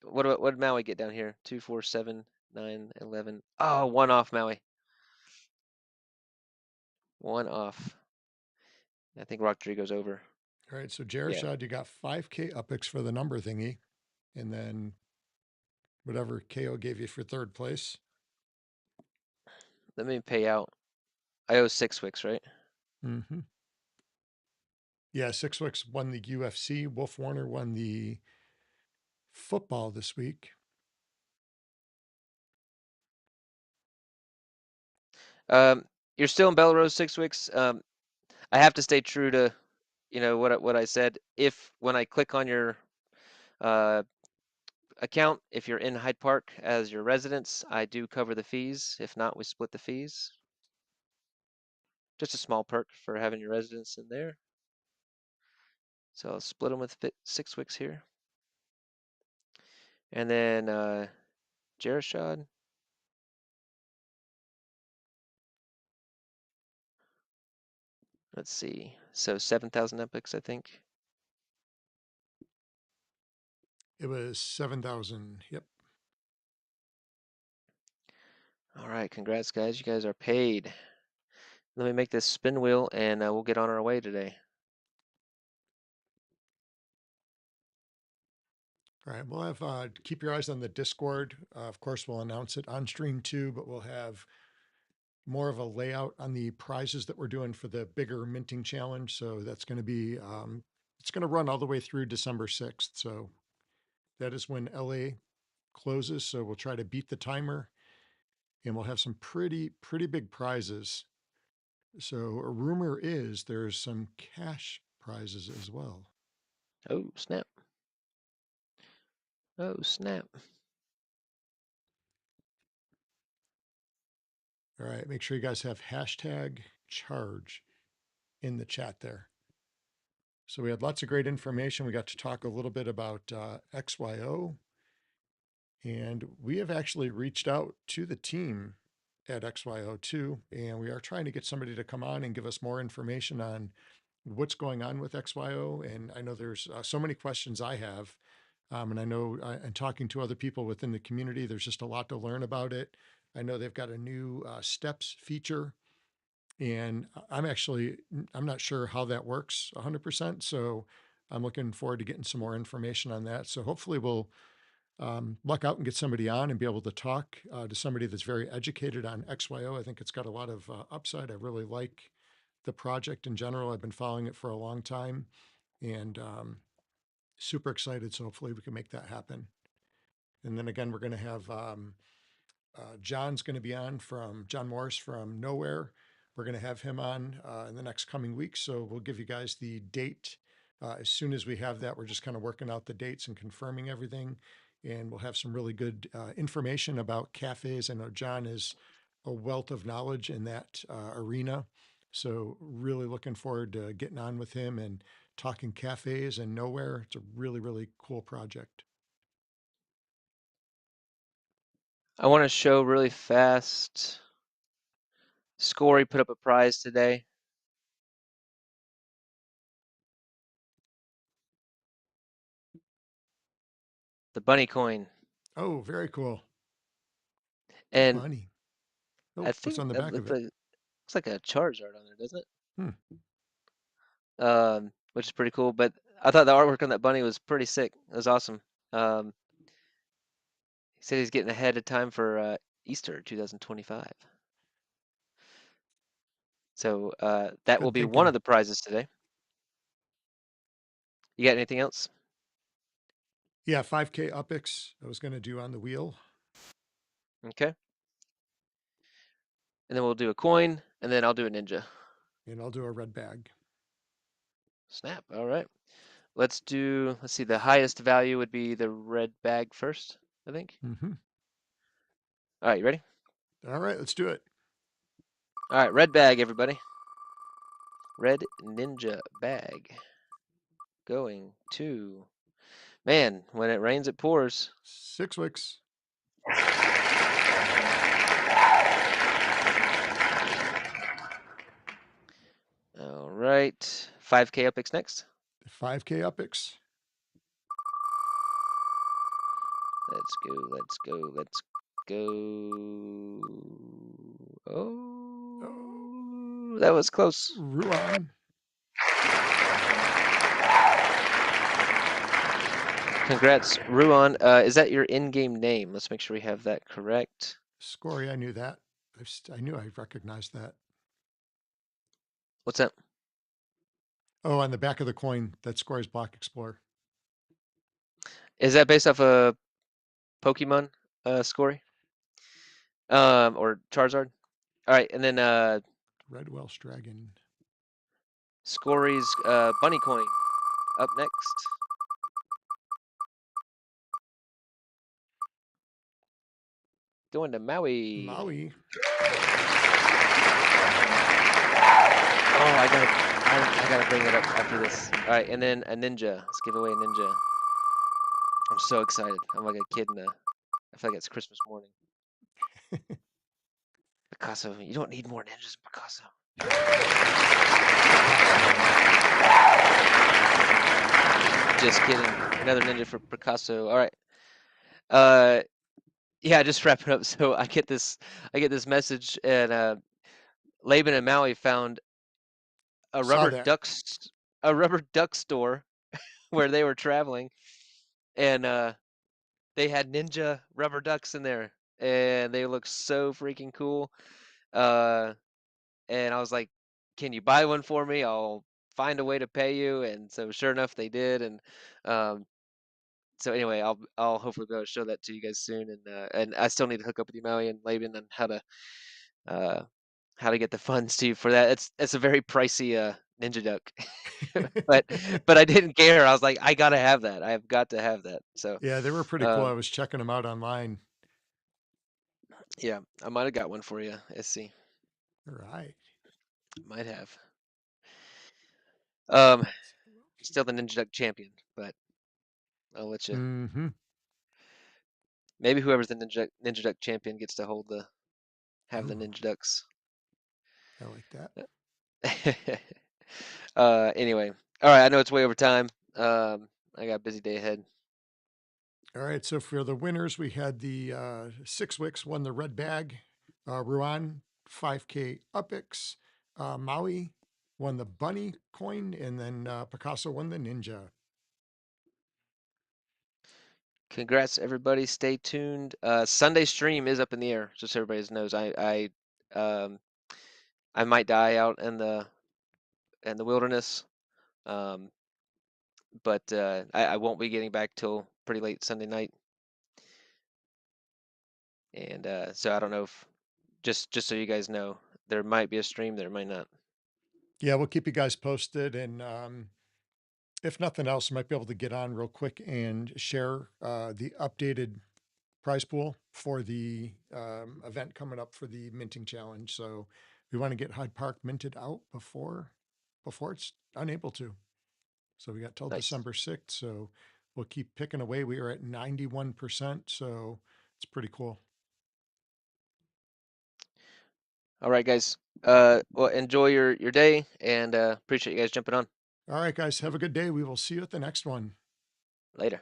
Speaker 5: What did Maui get down here? 2, 4, 7, 9, 11. Oh, 1 off Maui. 1 off. I think Rodrigo's over.
Speaker 4: All right, so
Speaker 5: Yeah.
Speaker 4: Jarashad, you got 5K upix for the number thingy, and then whatever KO gave you for 3rd place.
Speaker 5: Let me pay out. I owe 6 wicks, right?
Speaker 4: Mm-hmm. Yeah, Sixwicks won the UFC. Wolf Warner won the football this week.
Speaker 5: You're still in Belarus 6 wicks. I have to stay true to, what I said. If when I click on your account, if you're in Hyde Park as your residence, I do cover the fees. If not, we split the fees. Just a small perk for having your residence in there. So I'll split them with 6 wicks here. And then Jarashad. Let's see. So 7,000 epics, I think.
Speaker 4: It was 7,000. Yep.
Speaker 5: All right, congrats, guys. You guys are paid. Let me make this spin wheel, and we'll get on our way today.
Speaker 4: All right, we'll have keep your eyes on the Discord. Of course, we'll announce it on stream too, but we'll have more of a layout on the prizes that we're doing for the bigger minting challenge. So that's going to be it's going to run all the way through December 6th. So that is when LA closes. So we'll try to beat the timer, and we'll have some pretty big prizes. So a rumor is there's some cash prizes as well.
Speaker 5: Oh, snap. Oh, snap.
Speaker 4: All right, make sure you guys have hashtag charge in the chat there. So we had lots of great information. We got to talk a little bit about XYO, and we have actually reached out to the team at XYO too, and we are trying to get somebody to come on and give us more information on what's going on with XYO. And I know there's so many questions I have, and I know and talking to other people within the community, there's just a lot to learn about it. I know they've got a new steps feature, and I'm not sure how that works 100%. So I'm looking forward to getting some more information on that. So hopefully we'll luck out and get somebody on and be able to talk to somebody that's very educated on XYO. I think it's got a lot of upside. I really like the project in general. I've been following it for a long time, and super excited. So hopefully we can make that happen. And then again, we're going to have John's going to be on from John Morris from Nowhere. We're going to have him on in the next coming weeks. So we'll give you guys the date as soon as we have that. We're just kind of working out the dates and confirming everything. And we'll have some really good information about cafes. I know John is a wealth of knowledge in that arena. So really looking forward to getting on with him and talking cafes and Nowhere. It's a really cool project.
Speaker 5: I want to show really fast. Scory put up a prize today. The bunny coin.
Speaker 4: Oh, very cool.
Speaker 5: And
Speaker 4: Bunny.
Speaker 5: I
Speaker 4: Oh, what's
Speaker 5: think
Speaker 4: on the
Speaker 5: that
Speaker 4: back of it?
Speaker 5: looks like a Charizard on there, doesn't
Speaker 4: Hmm.
Speaker 5: it? Which is pretty cool. But I thought the artwork on that bunny was pretty sick. It was awesome. He said he's getting ahead of time for Easter 2025. So that will
Speaker 4: Good
Speaker 5: be one
Speaker 4: thinking.
Speaker 5: of the prizes today. You got anything else?
Speaker 4: Yeah, 5K Upix I was going to do on the wheel.
Speaker 5: Okay. And then we'll do a coin, and then I'll do a ninja.
Speaker 4: And I'll do a red bag.
Speaker 5: Snap. All right. Let's see, the highest value would be the red bag first, I think.
Speaker 4: Mm-hmm.
Speaker 5: All right, you ready?
Speaker 4: All right, let's do it.
Speaker 5: All right, red bag, everybody. Red ninja bag. Going to, man, when it rains, it pours.
Speaker 4: 6 wicks.
Speaker 5: All right, 5K Upix next.
Speaker 4: 5K Upix.
Speaker 5: Let's go. Oh, that was close.
Speaker 4: Ruan.
Speaker 5: Congrats, Ruan. Is that your in-game name? Let's make sure we have that correct.
Speaker 4: Scory, I knew that. I knew I recognized that.
Speaker 5: What's that?
Speaker 4: Oh, on the back of the coin, that's Scory's Block Explorer.
Speaker 5: Is that based off a Pokemon Scory? Or Charizard? All right, and then
Speaker 4: Red Welsh Dragon.
Speaker 5: Scory's bunny coin up next. Going to Maui.
Speaker 4: Maui.
Speaker 5: Oh, I gotta bring it up after this. All right, and then a ninja. Let's give away a ninja. I'm so excited. I'm like a kid I feel like it's Christmas morning. Picasso, you don't need more ninjas, Picasso. Just kidding. Another ninja for Picasso. All right. Yeah, just wrapping up. So I get this message, and Laban and Maui found a
Speaker 4: Saw
Speaker 5: rubber
Speaker 4: that.
Speaker 5: duck store where they were traveling, and they had ninja rubber ducks in there, and they look so freaking cool. And I was like, "Can you buy one for me? I'll find a way to pay you." And so sure enough, they did, and So anyway, I'll hopefully be able to show that to you guys soon, and I still need to hook up with you, Maui and Laban, on how to get the funds too for that. It's a very pricey Ninja Duck, but I didn't care. I was like, I gotta have that. I have got to have that. So
Speaker 4: Yeah, they were pretty cool. I was checking them out online.
Speaker 5: yeah, I might have got one for you. Let's see.
Speaker 4: All right.
Speaker 5: Might have. Still the Ninja Duck champion, but I'll let you.
Speaker 4: Mm-hmm.
Speaker 5: Maybe whoever's the Ninja Duck champion gets to have the
Speaker 4: Ooh,
Speaker 5: Ninja Ducks.
Speaker 4: I like that.
Speaker 5: Anyway, all right. I know it's way over time. I got a busy day ahead.
Speaker 4: All right. So for the winners, we had the 6 Wicks won the red bag. Ruan 5K Upix. Maui won the bunny coin, and then Picasso won the ninja.
Speaker 5: Congrats, everybody. Stay tuned. Sunday stream is up in the air, just so everybody knows. I might die out in the wilderness, but I won't be getting back till pretty late Sunday night, and so I don't know if just so you guys know, there might be a stream, there might not.
Speaker 4: Yeah, we'll keep you guys posted, and if nothing else, I might be able to get on real quick and share the updated prize pool for the event coming up for the minting challenge. So we want to get Hyde Park minted out before it's unable to. So we got till
Speaker 5: Nice.
Speaker 4: December 6th. So we'll keep picking away. We are at 91%. So it's pretty cool.
Speaker 5: All right, guys. Well, enjoy your day, and appreciate you guys jumping on.
Speaker 4: All right, guys, have a good day. We will see you at the next one.
Speaker 5: Later.